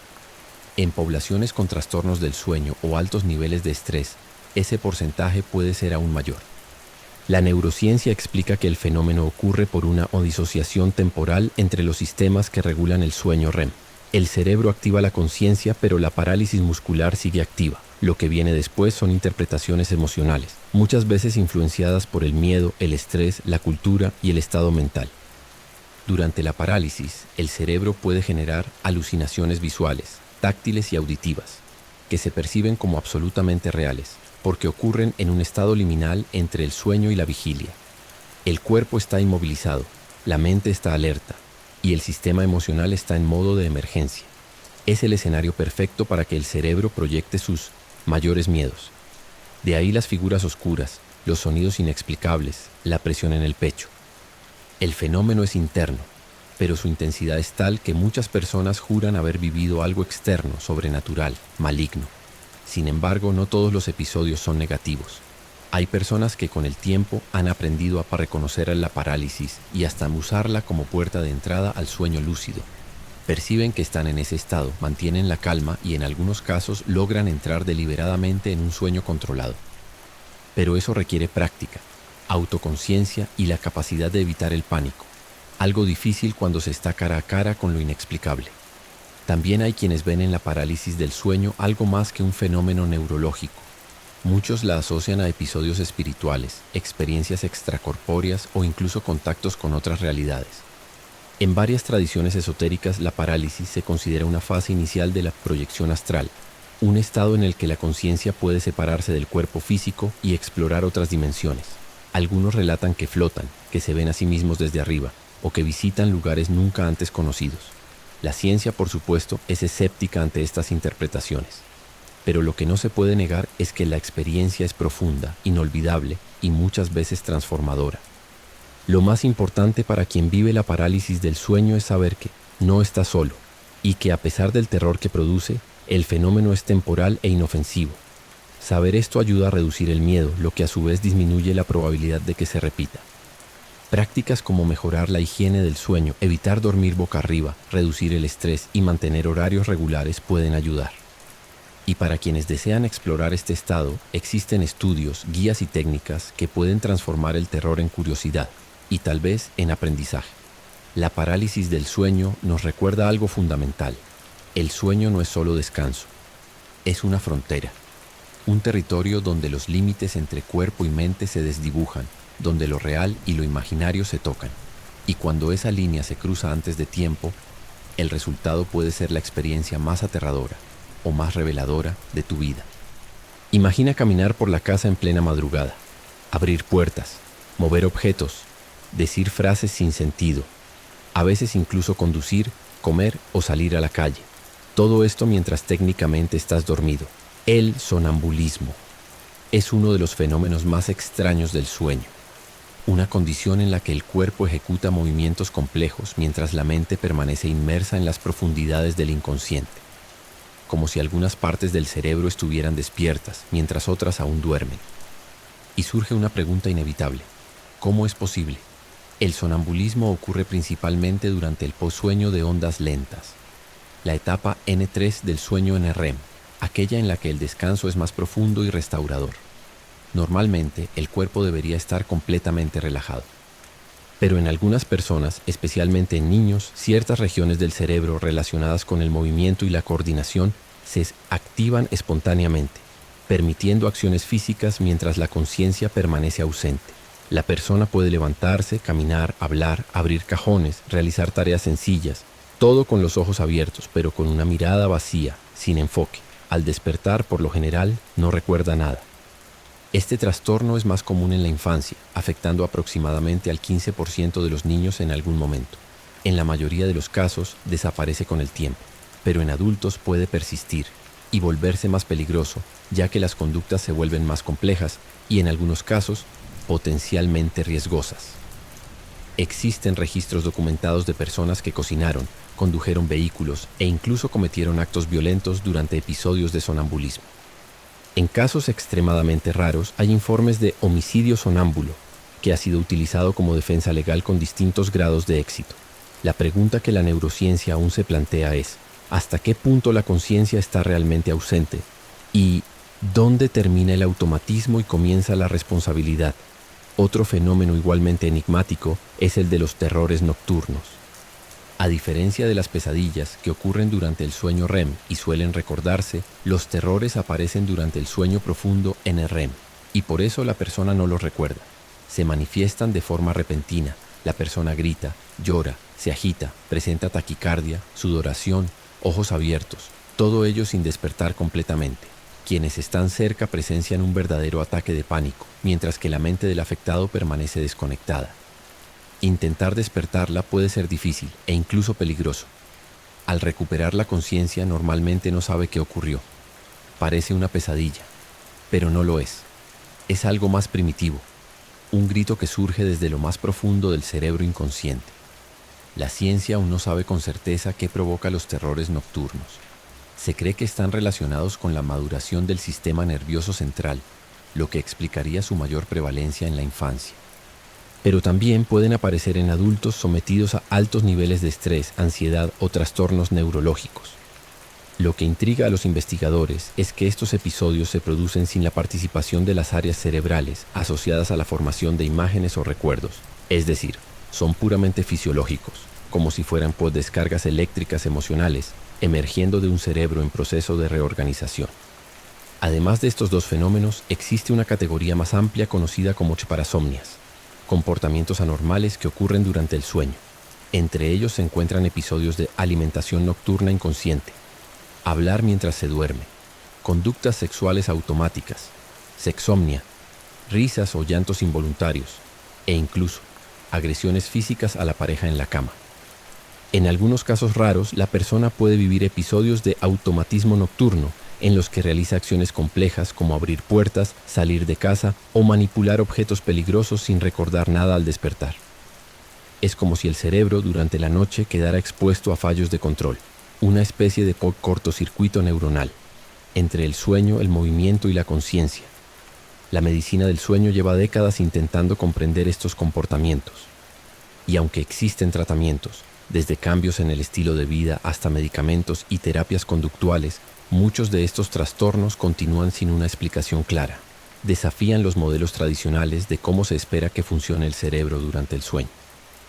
En poblaciones con trastornos del sueño o altos niveles de estrés, ese porcentaje puede ser aún mayor. La neurociencia explica que el fenómeno ocurre por una disociación temporal entre los sistemas que regulan el sueño REM. El cerebro activa la conciencia, pero la parálisis muscular sigue activa. Lo que viene después son interpretaciones emocionales, muchas veces influenciadas por el miedo, el estrés, la cultura y el estado mental. Durante la parálisis, el cerebro puede generar alucinaciones visuales, táctiles y auditivas, que se perciben como absolutamente reales, porque ocurren en un estado liminal entre el sueño y la vigilia. El cuerpo está inmovilizado, la mente está alerta, y el sistema emocional está en modo de emergencia. Es el escenario perfecto para que el cerebro proyecte sus mayores miedos. De ahí las figuras oscuras, los sonidos inexplicables, la presión en el pecho. El fenómeno es interno, pero su intensidad es tal que muchas personas juran haber vivido algo externo, sobrenatural, maligno. Sin embargo, no todos los episodios son negativos. Hay personas que con el tiempo han aprendido a reconocer la parálisis y hasta usarla como puerta de entrada al sueño lúcido. Perciben que están en ese estado, mantienen la calma y en algunos casos logran entrar deliberadamente en un sueño controlado. Pero eso requiere práctica, autoconciencia y la capacidad de evitar el pánico, algo difícil cuando se está cara a cara con lo inexplicable. También hay quienes ven en la parálisis del sueño algo más que un fenómeno neurológico. Muchos la asocian a episodios espirituales, experiencias extracorpóreas o incluso contactos con otras realidades. En varias tradiciones esotéricas, la parálisis se considera una fase inicial de la proyección astral, un estado en el que la conciencia puede separarse del cuerpo físico y explorar otras dimensiones. Algunos relatan que flotan, que se ven a sí mismos desde arriba, o que visitan lugares nunca antes conocidos. La ciencia, por supuesto, es escéptica ante estas interpretaciones. Pero lo que no se puede negar es que la experiencia es profunda, inolvidable y muchas veces transformadora. Lo más importante para quien vive la parálisis del sueño es saber que no está solo y que a pesar del terror que produce, el fenómeno es temporal e inofensivo. Saber esto ayuda a reducir el miedo, lo que a su vez disminuye la probabilidad de que se repita. Prácticas como mejorar la higiene del sueño, evitar dormir boca arriba, reducir el estrés y mantener horarios regulares pueden ayudar. Y para quienes desean explorar este estado, existen estudios, guías y técnicas que pueden transformar el terror en curiosidad y tal vez en aprendizaje. La parálisis del sueño nos recuerda algo fundamental. El sueño no es solo descanso, es una frontera, un territorio donde los límites entre cuerpo y mente se desdibujan, donde lo real y lo imaginario se tocan. Y cuando esa línea se cruza antes de tiempo, el resultado puede ser la experiencia más aterradora o más reveladora de tu vida. Imagina caminar por la casa en plena madrugada, abrir puertas, mover objetos, decir frases sin sentido, a veces incluso conducir, comer o salir a la calle. Todo esto mientras técnicamente estás dormido. El sonambulismo es uno de los fenómenos más extraños del sueño. Una condición en la que el cuerpo ejecuta movimientos complejos mientras la mente permanece inmersa en las profundidades del inconsciente, como si algunas partes del cerebro estuvieran despiertas mientras otras aún duermen. Y surge una pregunta inevitable: ¿cómo es posible? El sonambulismo ocurre principalmente durante el postsueño de ondas lentas, la etapa N3 del sueño en REM, aquella en la que el descanso es más profundo y restaurador. Normalmente, el cuerpo debería estar completamente relajado. Pero en algunas personas, especialmente en niños, ciertas regiones del cerebro relacionadas con el movimiento y la coordinación se activan espontáneamente, permitiendo acciones físicas mientras la conciencia permanece ausente. La persona puede levantarse, caminar, hablar, abrir cajones, realizar tareas sencillas, todo con los ojos abiertos, pero con una mirada vacía, sin enfoque. Al despertar, por lo general, no recuerda nada. Este trastorno es más común en la infancia, afectando aproximadamente al 15% de los niños en algún momento. En la mayoría de los casos, desaparece con el tiempo, pero en adultos puede persistir y volverse más peligroso, ya que las conductas se vuelven más complejas y, en algunos casos, potencialmente riesgosas. Existen registros documentados de personas que cocinaron, condujeron vehículos e incluso cometieron actos violentos durante episodios de sonambulismo. En casos extremadamente raros, hay informes de homicidio sonámbulo, que ha sido utilizado como defensa legal con distintos grados de éxito. La pregunta que la neurociencia aún se plantea es: ¿hasta qué punto la conciencia está realmente ausente? ¿Y ¿Dónde termina el automatismo y comienza la responsabilidad? Otro fenómeno igualmente enigmático es el de los terrores nocturnos. A diferencia de las pesadillas que ocurren durante el sueño REM y suelen recordarse, los terrores aparecen durante el sueño profundo en el REM, y por eso la persona no los recuerda. Se manifiestan de forma repentina, la persona grita, llora, se agita, presenta taquicardia, sudoración, ojos abiertos, todo ello sin despertar completamente. Quienes están cerca presencian un verdadero ataque de pánico, mientras que la mente del afectado permanece desconectada. Intentar despertarla puede ser difícil e incluso peligroso. Al recuperar la conciencia normalmente no sabe qué ocurrió. Parece una pesadilla, pero no lo es. Es algo más primitivo, un grito que surge desde lo más profundo del cerebro inconsciente. La ciencia aún no sabe con certeza qué provoca los terrores nocturnos. Se cree que están relacionados con la maduración del sistema nervioso central, lo que explicaría su mayor prevalencia en la infancia. Pero también pueden aparecer en adultos sometidos a altos niveles de estrés, ansiedad o trastornos neurológicos. Lo que intriga a los investigadores es que estos episodios se producen sin la participación de las áreas cerebrales asociadas a la formación de imágenes o recuerdos, es decir, son puramente fisiológicos, como si fueran descargas eléctricas emocionales emergiendo de un cerebro en proceso de reorganización. Además de estos dos fenómenos, existe una categoría más amplia conocida como parasomnias, comportamientos anormales que ocurren durante el sueño. Entre ellos se encuentran episodios de alimentación nocturna inconsciente, hablar mientras se duerme, conductas sexuales automáticas, sexomnia, risas o llantos involuntarios, e incluso agresiones físicas a la pareja en la cama. En algunos casos raros, la persona puede vivir episodios de automatismo nocturno, en los que realiza acciones complejas como abrir puertas, salir de casa o manipular objetos peligrosos sin recordar nada al despertar. Es como si el cerebro durante la noche quedara expuesto a fallos de control, una especie de cortocircuito neuronal, entre el sueño, el movimiento y la conciencia. La medicina del sueño lleva décadas intentando comprender estos comportamientos. Y aunque existen tratamientos, desde cambios en el estilo de vida hasta medicamentos y terapias conductuales, muchos de estos trastornos continúan sin una explicación clara. Desafían los modelos tradicionales de cómo se espera que funcione el cerebro durante el sueño.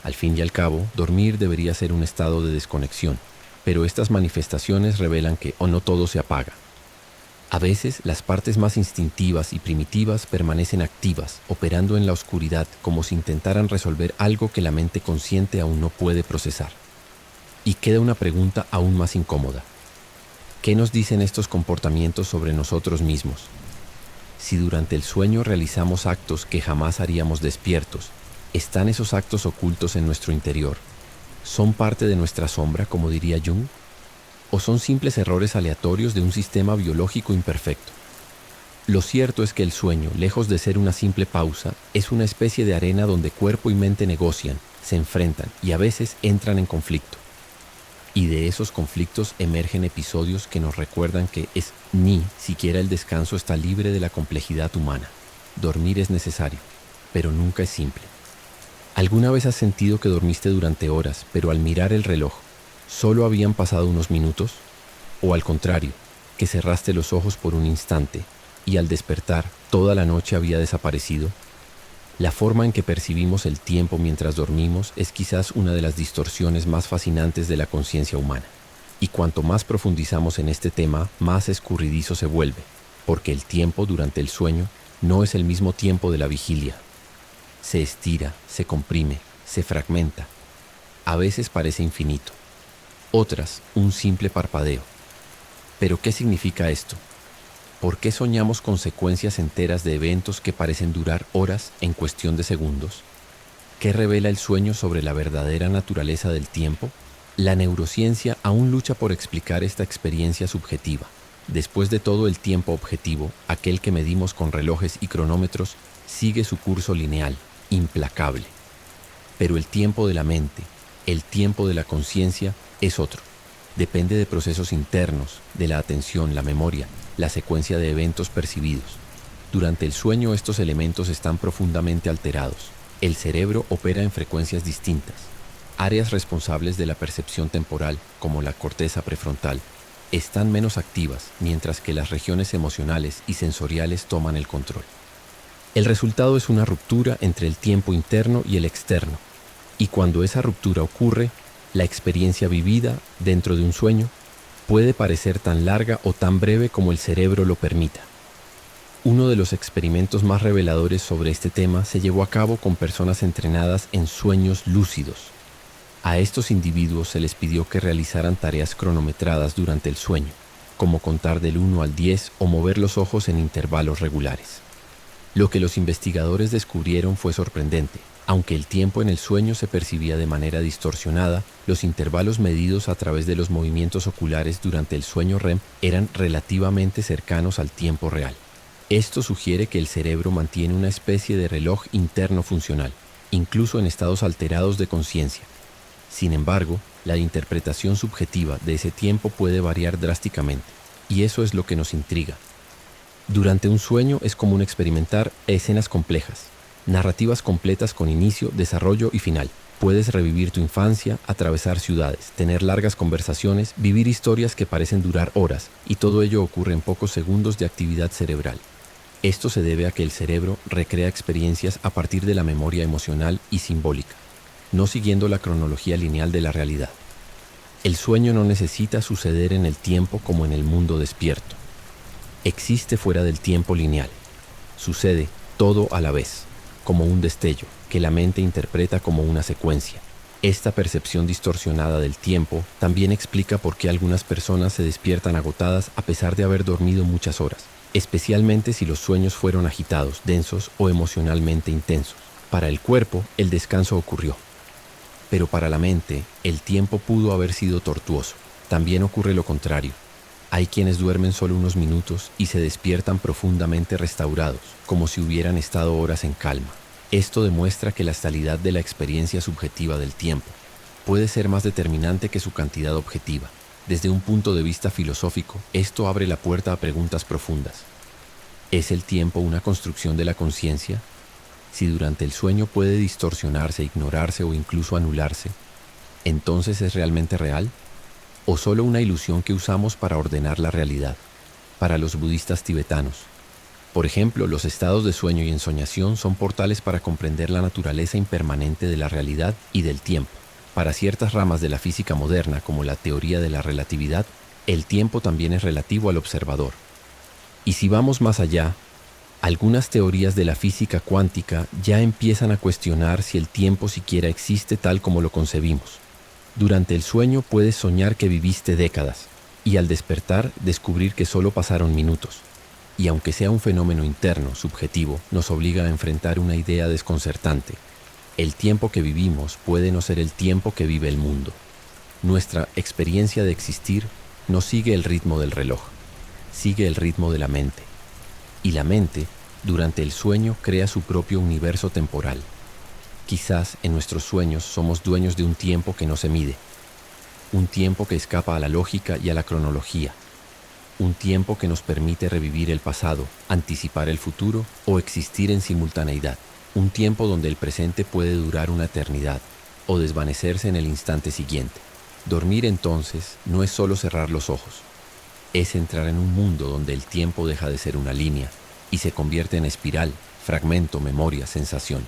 Al fin y al cabo, dormir debería ser un estado de desconexión, pero estas manifestaciones revelan que no todo se apaga. A veces, las partes más instintivas y primitivas permanecen activas, operando en la oscuridad como si intentaran resolver algo que la mente consciente aún no puede procesar. Y queda una pregunta aún más incómoda. ¿Qué nos dicen estos comportamientos sobre nosotros mismos? Si durante el sueño realizamos actos que jamás haríamos despiertos, ¿están esos actos ocultos en nuestro interior? ¿Son parte de nuestra sombra, como diría Jung? ¿O son simples errores aleatorios de un sistema biológico imperfecto? Lo cierto es que el sueño, lejos de ser una simple pausa, es una especie de arena donde cuerpo y mente negocian, se enfrentan y a veces entran en conflicto. Y de esos conflictos emergen episodios que nos recuerdan que ni siquiera el descanso está libre de la complejidad humana. Dormir es necesario, pero nunca es simple. ¿Alguna vez has sentido que dormiste durante horas, pero al mirar el reloj, solo habían pasado unos minutos? ¿O al contrario, que cerraste los ojos por un instante y al despertar toda la noche había desaparecido? La forma en que percibimos el tiempo mientras dormimos es quizás una de las distorsiones más fascinantes de la conciencia humana. Y cuanto más profundizamos en este tema, más escurridizo se vuelve, porque el tiempo durante el sueño no es el mismo tiempo de la vigilia. Se estira, se comprime, se fragmenta. A veces parece infinito. Otras, un simple parpadeo. ¿Pero qué significa esto? ¿Por qué soñamos con secuencias enteras de eventos que parecen durar horas en cuestión de segundos? ¿Qué revela el sueño sobre la verdadera naturaleza del tiempo? La neurociencia aún lucha por explicar esta experiencia subjetiva. Después de todo, el tiempo objetivo, aquel que medimos con relojes y cronómetros, sigue su curso lineal, implacable. Pero el tiempo de la mente, el tiempo de la conciencia, es otro. Depende de procesos internos, de la atención, la memoria, la secuencia de eventos percibidos. Durante el sueño estos elementos están profundamente alterados. El cerebro opera en frecuencias distintas. Áreas responsables de la percepción temporal, como la corteza prefrontal, están menos activas, mientras que las regiones emocionales y sensoriales toman el control. El resultado es una ruptura entre el tiempo interno y el externo, y cuando esa ruptura ocurre, la experiencia vivida dentro de un sueño puede parecer tan larga o tan breve como el cerebro lo permita. Uno de los experimentos más reveladores sobre este tema se llevó a cabo con personas entrenadas en sueños lúcidos. A estos individuos se les pidió que realizaran tareas cronometradas durante el sueño, como contar del 1 al 10 o mover los ojos en intervalos regulares. Lo que los investigadores descubrieron fue sorprendente. Aunque el tiempo en el sueño se percibía de manera distorsionada, los intervalos medidos a través de los movimientos oculares durante el sueño REM eran relativamente cercanos al tiempo real. Esto sugiere que el cerebro mantiene una especie de reloj interno funcional, incluso en estados alterados de conciencia. Sin embargo, la interpretación subjetiva de ese tiempo puede variar drásticamente, y eso es lo que nos intriga. Durante un sueño es común experimentar escenas complejas, narrativas completas con inicio, desarrollo y final. Puedes revivir tu infancia, atravesar ciudades, tener largas conversaciones, vivir historias que parecen durar horas, y todo ello ocurre en pocos segundos de actividad cerebral. Esto se debe a que el cerebro recrea experiencias a partir de la memoria emocional y simbólica, no siguiendo la cronología lineal de la realidad. El sueño no necesita suceder en el tiempo como en el mundo despierto. Existe fuera del tiempo lineal. Sucede todo a la vez, como un destello, que la mente interpreta como una secuencia. Esta percepción distorsionada del tiempo también explica por qué algunas personas se despiertan agotadas a pesar de haber dormido muchas horas, especialmente si los sueños fueron agitados, densos o emocionalmente intensos. Para el cuerpo, el descanso ocurrió. Pero para la mente, el tiempo pudo haber sido tortuoso. También ocurre lo contrario. Hay quienes duermen solo unos minutos y se despiertan profundamente restaurados, como si hubieran estado horas en calma. Esto demuestra que la estalidad de la experiencia subjetiva del tiempo puede ser más determinante que su cantidad objetiva. Desde un punto de vista filosófico, esto abre la puerta a preguntas profundas. ¿Es el tiempo una construcción de la conciencia? Si durante el sueño puede distorsionarse, ignorarse o incluso anularse, ¿entonces es realmente real? ¿O solo una ilusión que usamos para ordenar la realidad? Para los budistas tibetanos, por ejemplo, los estados de sueño y ensoñación son portales para comprender la naturaleza impermanente de la realidad y del tiempo. Para ciertas ramas de la física moderna, como la teoría de la relatividad, el tiempo también es relativo al observador. Y si vamos más allá, algunas teorías de la física cuántica ya empiezan a cuestionar si el tiempo siquiera existe tal como lo concebimos. Durante el sueño puedes soñar que viviste décadas, y al despertar descubrir que solo pasaron minutos. Y aunque sea un fenómeno interno, subjetivo, nos obliga a enfrentar una idea desconcertante. El tiempo que vivimos puede no ser el tiempo que vive el mundo. Nuestra experiencia de existir no sigue el ritmo del reloj, sigue el ritmo de la mente. Y la mente, durante el sueño, crea su propio universo temporal. Quizás en nuestros sueños somos dueños de un tiempo que no se mide, un tiempo que escapa a la lógica y a la cronología, un tiempo que nos permite revivir el pasado, anticipar el futuro o existir en simultaneidad, un tiempo donde el presente puede durar una eternidad o desvanecerse en el instante siguiente. Dormir entonces no es solo cerrar los ojos, es entrar en un mundo donde el tiempo deja de ser una línea y se convierte en espiral, fragmento, memoria, sensación.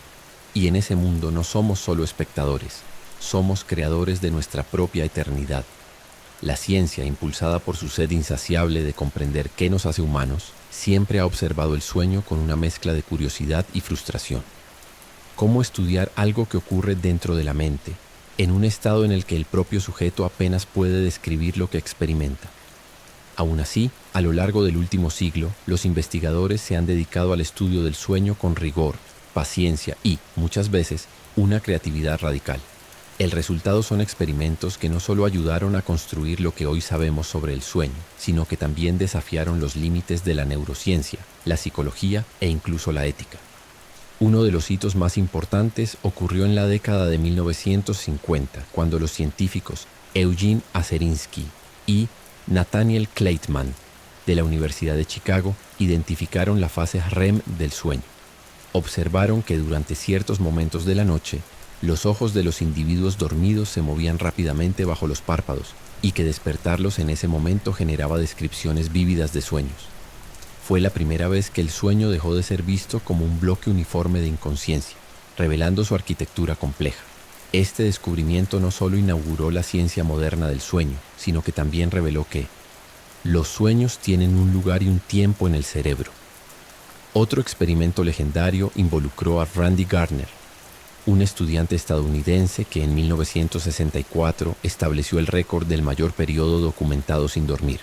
Y en ese mundo no somos solo espectadores, somos creadores de nuestra propia eternidad. La ciencia, impulsada por su sed insaciable de comprender qué nos hace humanos, siempre ha observado el sueño con una mezcla de curiosidad y frustración. ¿Cómo estudiar algo que ocurre dentro de la mente, en un estado en el que el propio sujeto apenas puede describir lo que experimenta? Aún así, a lo largo del último siglo, los investigadores se han dedicado al estudio del sueño con rigor, paciencia y, muchas veces, una creatividad radical. El resultado son experimentos que no solo ayudaron a construir lo que hoy sabemos sobre el sueño, sino que también desafiaron los límites de la neurociencia, la psicología e incluso la ética. Uno de los hitos más importantes ocurrió en la década de 1950, cuando los científicos Eugene Aserinsky y Nathaniel Kleitman, de la Universidad de Chicago, identificaron la fase REM del sueño. Observaron que durante ciertos momentos de la noche, los ojos de los individuos dormidos se movían rápidamente bajo los párpados y que despertarlos en ese momento generaba descripciones vívidas de sueños. Fue la primera vez que el sueño dejó de ser visto como un bloque uniforme de inconsciencia, revelando su arquitectura compleja. Este descubrimiento no solo inauguró la ciencia moderna del sueño, sino que también reveló que los sueños tienen un lugar y un tiempo en el cerebro. Otro experimento legendario involucró a Randy Gardner, un estudiante estadounidense que en 1964 estableció el récord del mayor periodo documentado sin dormir,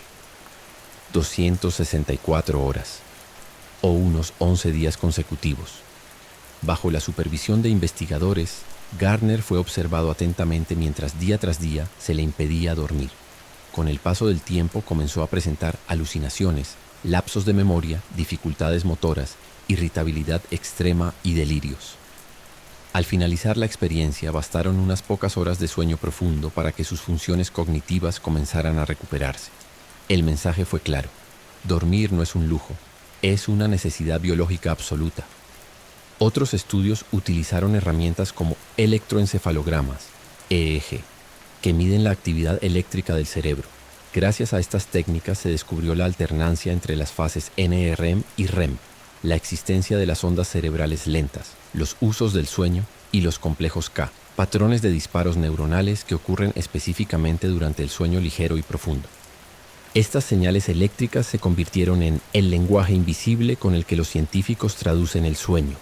264 horas, o unos 11 días consecutivos. Bajo la supervisión de investigadores, Gardner fue observado atentamente mientras día tras día se le impedía dormir. Con el paso del tiempo comenzó a presentar alucinaciones, lapsos de memoria, dificultades motoras, irritabilidad extrema y delirios. Al finalizar la experiencia, bastaron unas pocas horas de sueño profundo para que sus funciones cognitivas comenzaran a recuperarse. El mensaje fue claro: dormir no es un lujo, es una necesidad biológica absoluta. Otros estudios utilizaron herramientas como electroencefalogramas, EEG, que miden la actividad eléctrica del cerebro. Gracias a estas técnicas se descubrió la alternancia entre las fases NREM y REM, la existencia de las ondas cerebrales lentas, los usos del sueño y los complejos K, patrones de disparos neuronales que ocurren específicamente durante el sueño ligero y profundo. Estas señales eléctricas se convirtieron en el lenguaje invisible con el que los científicos traducen el sueño.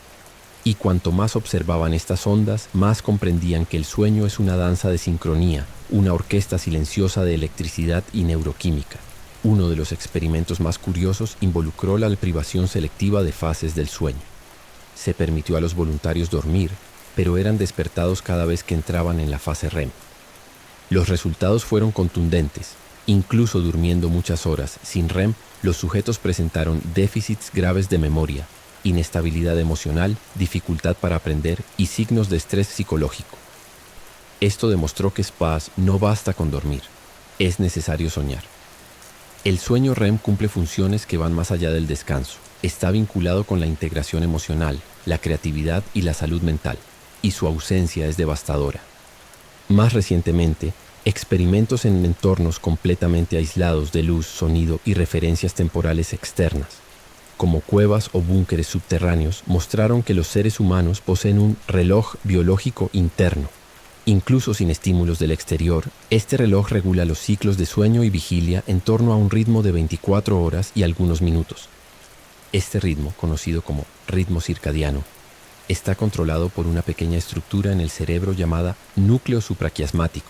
Y cuanto más observaban estas ondas, más comprendían que el sueño es una danza de sincronía, una orquesta silenciosa de electricidad y neuroquímica. Uno de los experimentos más curiosos involucró la privación selectiva de fases del sueño. Se permitió a los voluntarios dormir, pero eran despertados cada vez que entraban en la fase REM. Los resultados fueron contundentes. Incluso durmiendo muchas horas sin REM, los sujetos presentaron déficits graves de memoria, inestabilidad emocional, dificultad para aprender y signos de estrés psicológico. Esto demostró que Spaz no basta con dormir, es necesario soñar. El sueño REM cumple funciones que van más allá del descanso. Está vinculado con la integración emocional, la creatividad y la salud mental, y su ausencia es devastadora. Más recientemente, experimentos en entornos completamente aislados de luz, sonido y referencias temporales externas, como cuevas o búnkeres subterráneos, mostraron que los seres humanos poseen un reloj biológico interno. Incluso sin estímulos del exterior, este reloj regula los ciclos de sueño y vigilia en torno a un ritmo de 24 horas y algunos minutos. Este ritmo, conocido como ritmo circadiano, está controlado por una pequeña estructura en el cerebro llamada núcleo supraquiasmático,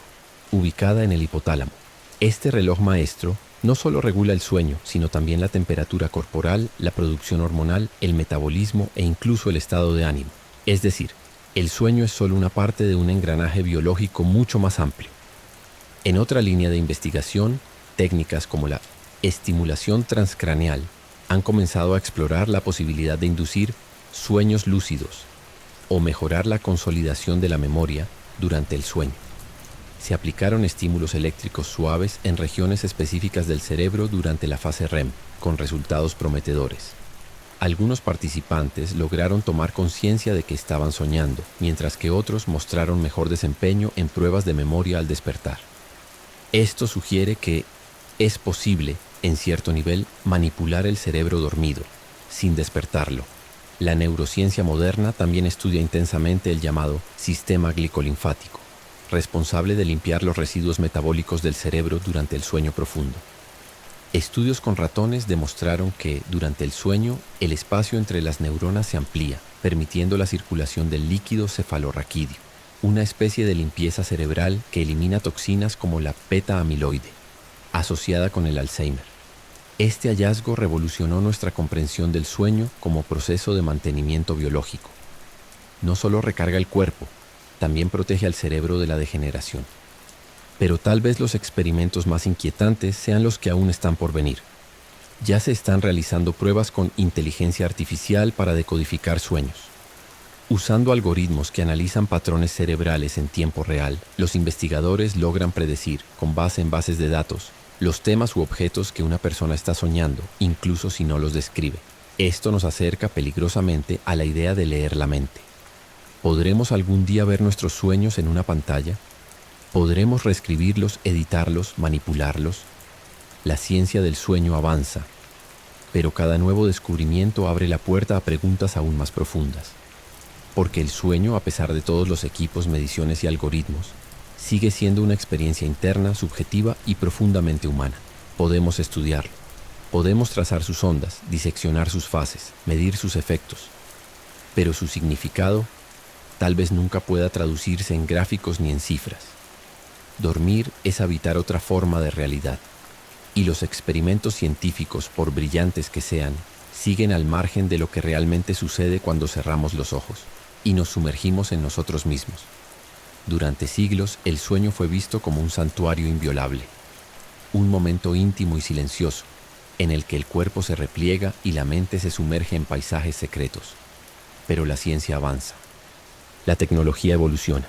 ubicada en el hipotálamo. Este reloj maestro no solo regula el sueño, sino también la temperatura corporal, la producción hormonal, el metabolismo e incluso el estado de ánimo. Es decir, el sueño es solo una parte de un engranaje biológico mucho más amplio. En otra línea de investigación, técnicas como la estimulación transcraneal han comenzado a explorar la posibilidad de inducir sueños lúcidos o mejorar la consolidación de la memoria durante el sueño. Se aplicaron estímulos eléctricos suaves en regiones específicas del cerebro durante la fase REM, con resultados prometedores. Algunos participantes lograron tomar conciencia de que estaban soñando, mientras que otros mostraron mejor desempeño en pruebas de memoria al despertar. Esto sugiere que es posible, en cierto nivel, manipular el cerebro dormido, sin despertarlo. La neurociencia moderna también estudia intensamente el llamado sistema glicolinfático, responsable de limpiar los residuos metabólicos del cerebro durante el sueño profundo. Estudios con ratones demostraron que, durante el sueño, el espacio entre las neuronas se amplía, permitiendo la circulación del líquido cefalorraquídeo, una especie de limpieza cerebral que elimina toxinas como la beta-amiloide, asociada con el Alzheimer. Este hallazgo revolucionó nuestra comprensión del sueño como proceso de mantenimiento biológico. No solo recarga el cuerpo, también protege al cerebro de la degeneración. Pero tal vez los experimentos más inquietantes sean los que aún están por venir. Ya se están realizando pruebas con inteligencia artificial para decodificar sueños. Usando algoritmos que analizan patrones cerebrales en tiempo real, los investigadores logran predecir, con base en bases de datos, los temas u objetos que una persona está soñando, incluso si no los describe. Esto nos acerca peligrosamente a la idea de leer la mente. ¿Podremos algún día ver nuestros sueños en una pantalla? Podremos reescribirlos, editarlos, manipularlos. La ciencia del sueño avanza, pero cada nuevo descubrimiento abre la puerta a preguntas aún más profundas. Porque el sueño, a pesar de todos los equipos, mediciones y algoritmos, sigue siendo una experiencia interna, subjetiva y profundamente humana. Podemos estudiarlo. Podemos trazar sus ondas, diseccionar sus fases, medir sus efectos. Pero su significado tal vez nunca pueda traducirse en gráficos ni en cifras. Dormir es habitar otra forma de realidad. Y los experimentos científicos, por brillantes que sean, siguen al margen de lo que realmente sucede cuando cerramos los ojos y nos sumergimos en nosotros mismos. Durante siglos, el sueño fue visto como un santuario inviolable, un momento íntimo y silencioso, en el que el cuerpo se repliega y la mente se sumerge en paisajes secretos. Pero la ciencia avanza. La tecnología evoluciona.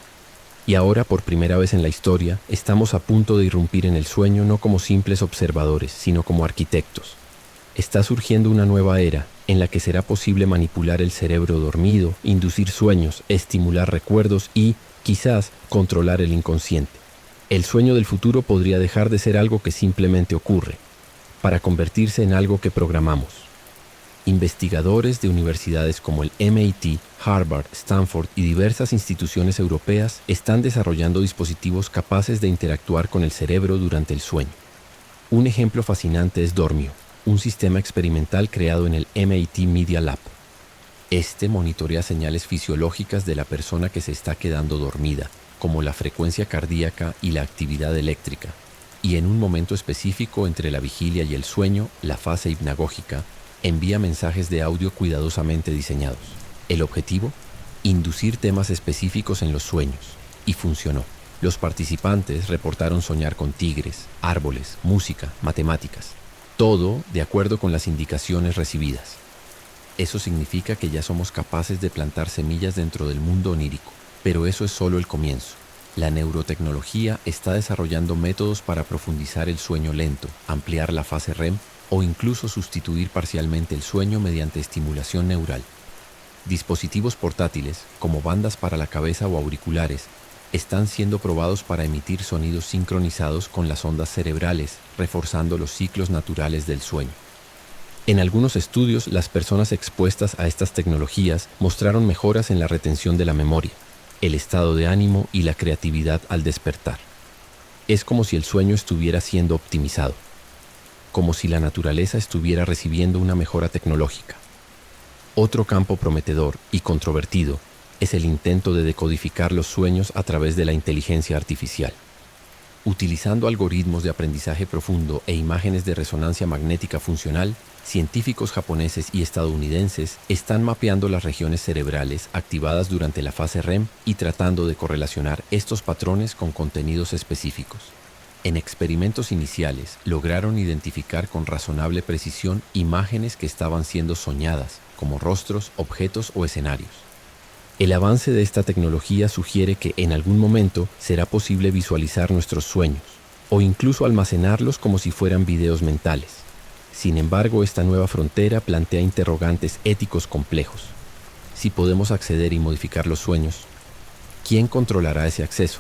Y ahora, por primera vez en la historia, estamos a punto de irrumpir en el sueño no como simples observadores, sino como arquitectos. Está surgiendo una nueva era en la que será posible manipular el cerebro dormido, inducir sueños, estimular recuerdos y, quizás, controlar el inconsciente. El sueño del futuro podría dejar de ser algo que simplemente ocurre, para convertirse en algo que programamos. Investigadores de universidades como el MIT, Harvard, Stanford y diversas instituciones europeas están desarrollando dispositivos capaces de interactuar con el cerebro durante el sueño. Un ejemplo fascinante es Dormio, un sistema experimental creado en el MIT Media Lab. Este monitorea señales fisiológicas de la persona que se está quedando dormida, como la frecuencia cardíaca y la actividad eléctrica, y en un momento específico entre la vigilia y el sueño, la fase hipnagógica, envía mensajes de audio cuidadosamente diseñados. El objetivo: inducir temas específicos en los sueños. Y funcionó. Los participantes reportaron soñar con tigres, árboles, música, matemáticas. Todo de acuerdo con las indicaciones recibidas. Eso significa que ya somos capaces de plantar semillas dentro del mundo onírico. Pero eso es solo el comienzo. La neurotecnología está desarrollando métodos para profundizar el sueño lento, ampliar la fase REM o incluso sustituir parcialmente el sueño mediante estimulación neural. Dispositivos portátiles, como bandas para la cabeza o auriculares, están siendo probados para emitir sonidos sincronizados con las ondas cerebrales, reforzando los ciclos naturales del sueño. En algunos estudios, las personas expuestas a estas tecnologías mostraron mejoras en la retención de la memoria, el estado de ánimo y la creatividad al despertar. Es como si el sueño estuviera siendo optimizado, como si la naturaleza estuviera recibiendo una mejora tecnológica. Otro campo prometedor y controvertido es el intento de decodificar los sueños a través de la inteligencia artificial. Utilizando algoritmos de aprendizaje profundo e imágenes de resonancia magnética funcional, científicos japoneses y estadounidenses están mapeando las regiones cerebrales activadas durante la fase REM y tratando de correlacionar estos patrones con contenidos específicos. En experimentos iniciales, lograron identificar con razonable precisión imágenes que estaban siendo soñadas, como rostros, objetos o escenarios. El avance de esta tecnología sugiere que en algún momento será posible visualizar nuestros sueños, o incluso almacenarlos como si fueran videos mentales. Sin embargo, esta nueva frontera plantea interrogantes éticos complejos. Si podemos acceder y modificar los sueños, ¿quién controlará ese acceso?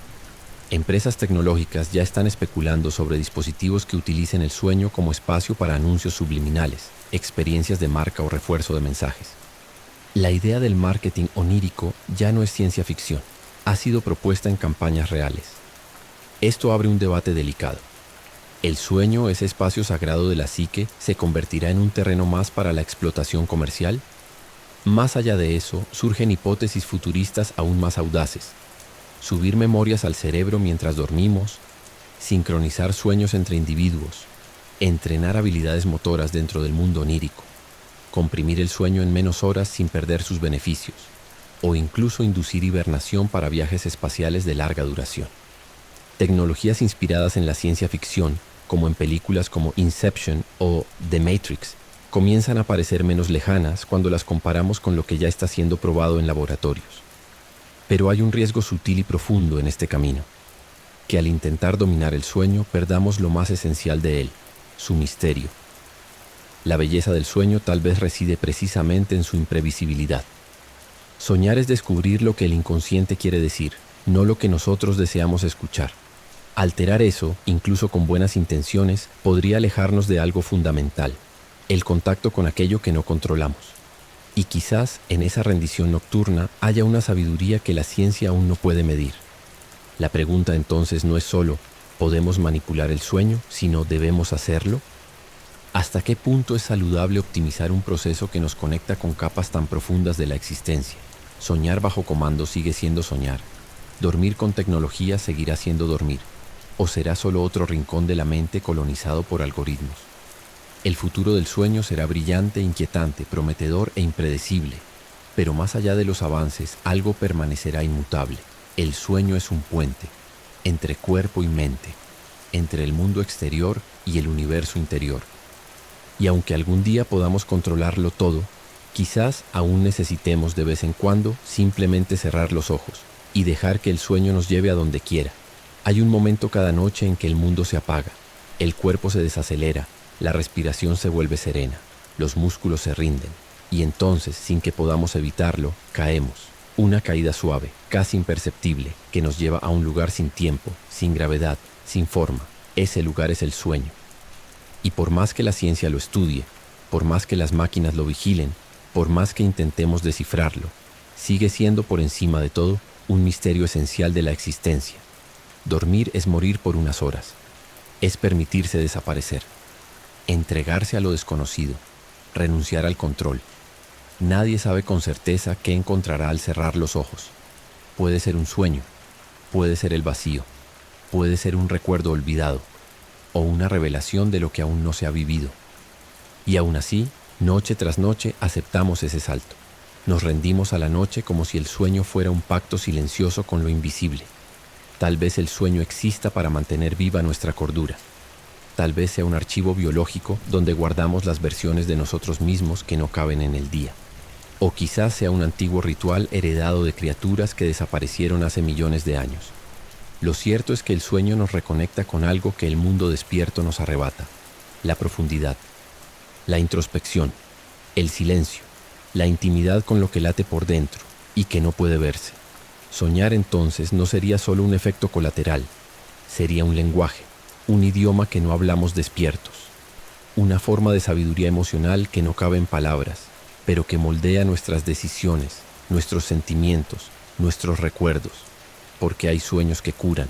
Empresas tecnológicas ya están especulando sobre dispositivos que utilicen el sueño como espacio para anuncios subliminales, experiencias de marca o refuerzo de mensajes. La idea del marketing onírico ya no es ciencia ficción, ha sido propuesta en campañas reales. Esto abre un debate delicado. ¿El sueño, ese espacio sagrado de la psique, se convertirá en un terreno más para la explotación comercial? Más allá de eso, surgen hipótesis futuristas aún más audaces. Subir memorias al cerebro mientras dormimos, sincronizar sueños entre individuos, entrenar habilidades motoras dentro del mundo onírico, comprimir el sueño en menos horas sin perder sus beneficios, o incluso inducir hibernación para viajes espaciales de larga duración. Tecnologías inspiradas en la ciencia ficción, como en películas como Inception o The Matrix, comienzan a parecer menos lejanas cuando las comparamos con lo que ya está siendo probado en laboratorios. Pero hay un riesgo sutil y profundo en este camino, que al intentar dominar el sueño perdamos lo más esencial de él, su misterio. La belleza del sueño tal vez reside precisamente en su imprevisibilidad. Soñar es descubrir lo que el inconsciente quiere decir, no lo que nosotros deseamos escuchar. Alterar eso, incluso con buenas intenciones, podría alejarnos de algo fundamental, el contacto con aquello que no controlamos. Y quizás en esa rendición nocturna haya una sabiduría que la ciencia aún no puede medir. La pregunta entonces no es solo, ¿podemos manipular el sueño?, sino ¿debemos hacerlo? ¿Hasta qué punto es saludable optimizar un proceso que nos conecta con capas tan profundas de la existencia? Soñar bajo comando sigue siendo soñar. Dormir con tecnología seguirá siendo dormir. ¿O será solo otro rincón de la mente colonizado por algoritmos? El futuro del sueño será brillante, inquietante, prometedor e impredecible. Pero más allá de los avances, algo permanecerá inmutable. El sueño es un puente entre cuerpo y mente, entre el mundo exterior y el universo interior. Y aunque algún día podamos controlarlo todo, quizás aún necesitemos de vez en cuando simplemente cerrar los ojos y dejar que el sueño nos lleve a donde quiera. Hay un momento cada noche en que el mundo se apaga, el cuerpo se desacelera, la respiración se vuelve serena, los músculos se rinden, y entonces, sin que podamos evitarlo, caemos. Una caída suave, casi imperceptible, que nos lleva a un lugar sin tiempo, sin gravedad, sin forma. Ese lugar es el sueño. Y por más que la ciencia lo estudie, por más que las máquinas lo vigilen, por más que intentemos descifrarlo, sigue siendo por encima de todo un misterio esencial de la existencia. Dormir es morir por unas horas, es permitirse desaparecer, entregarse a lo desconocido, renunciar al control. Nadie sabe con certeza qué encontrará al cerrar los ojos. Puede ser un sueño, puede ser el vacío, puede ser un recuerdo olvidado o una revelación de lo que aún no se ha vivido. Y aún así, noche tras noche aceptamos ese salto. Nos rendimos a la noche como si el sueño fuera un pacto silencioso con lo invisible. Tal vez el sueño exista para mantener viva nuestra cordura. Tal vez sea un archivo biológico donde guardamos las versiones de nosotros mismos que no caben en el día. O quizás sea un antiguo ritual heredado de criaturas que desaparecieron hace millones de años. Lo cierto es que el sueño nos reconecta con algo que el mundo despierto nos arrebata: la profundidad, la introspección, el silencio, la intimidad con lo que late por dentro y que no puede verse. Soñar entonces no sería solo un efecto colateral, sería un lenguaje, un idioma que no hablamos despiertos, una forma de sabiduría emocional que no cabe en palabras, pero que moldea nuestras decisiones, nuestros sentimientos, nuestros recuerdos, porque hay sueños que curan,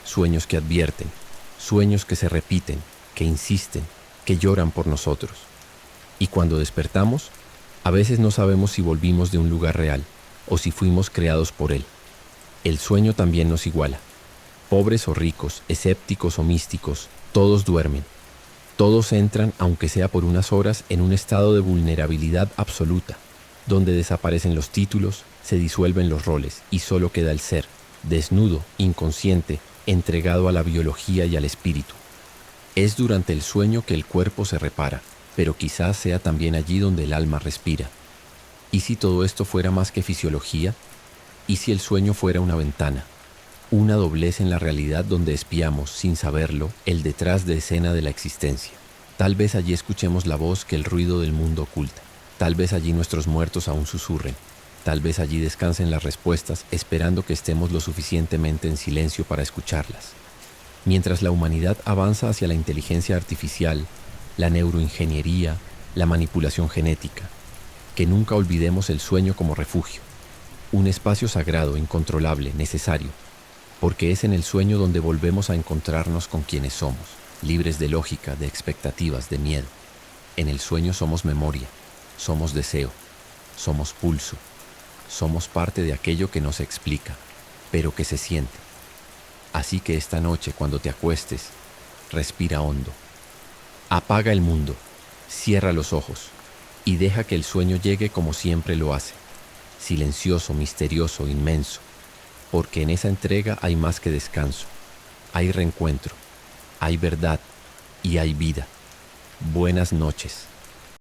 sueños que advierten, sueños que se repiten, que insisten, que lloran por nosotros. Y cuando despertamos, a veces no sabemos si volvimos de un lugar real o si fuimos creados por él. El sueño también nos iguala. Pobres o ricos, escépticos o místicos, todos duermen. Todos entran, aunque sea por unas horas, en un estado de vulnerabilidad absoluta, donde desaparecen los títulos, se disuelven los roles y solo queda el ser, desnudo, inconsciente, entregado a la biología y al espíritu. Es durante el sueño que el cuerpo se repara, pero quizás sea también allí donde el alma respira. ¿Y si todo esto fuera más que fisiología? ¿Y si el sueño fuera una ventana? Una doblez en la realidad donde espiamos, sin saberlo, el detrás de escena de la existencia. Tal vez allí escuchemos la voz que el ruido del mundo oculta. Tal vez allí nuestros muertos aún susurren. Tal vez allí descansen las respuestas, esperando que estemos lo suficientemente en silencio para escucharlas. Mientras la humanidad avanza hacia la inteligencia artificial, la neuroingeniería, la manipulación genética, que nunca olvidemos el sueño como refugio. Un espacio sagrado, incontrolable, necesario, porque es en el sueño donde volvemos a encontrarnos con quienes somos, libres de lógica, de expectativas, de miedo. En el sueño somos memoria, somos deseo, somos pulso, somos parte de aquello que no se explica, pero que se siente. Así que esta noche, cuando te acuestes, respira hondo. Apaga el mundo, cierra los ojos y deja que el sueño llegue como siempre lo hace. Silencioso, misterioso, inmenso, porque en esa entrega hay más que descanso, hay reencuentro, hay verdad y hay vida. Buenas noches.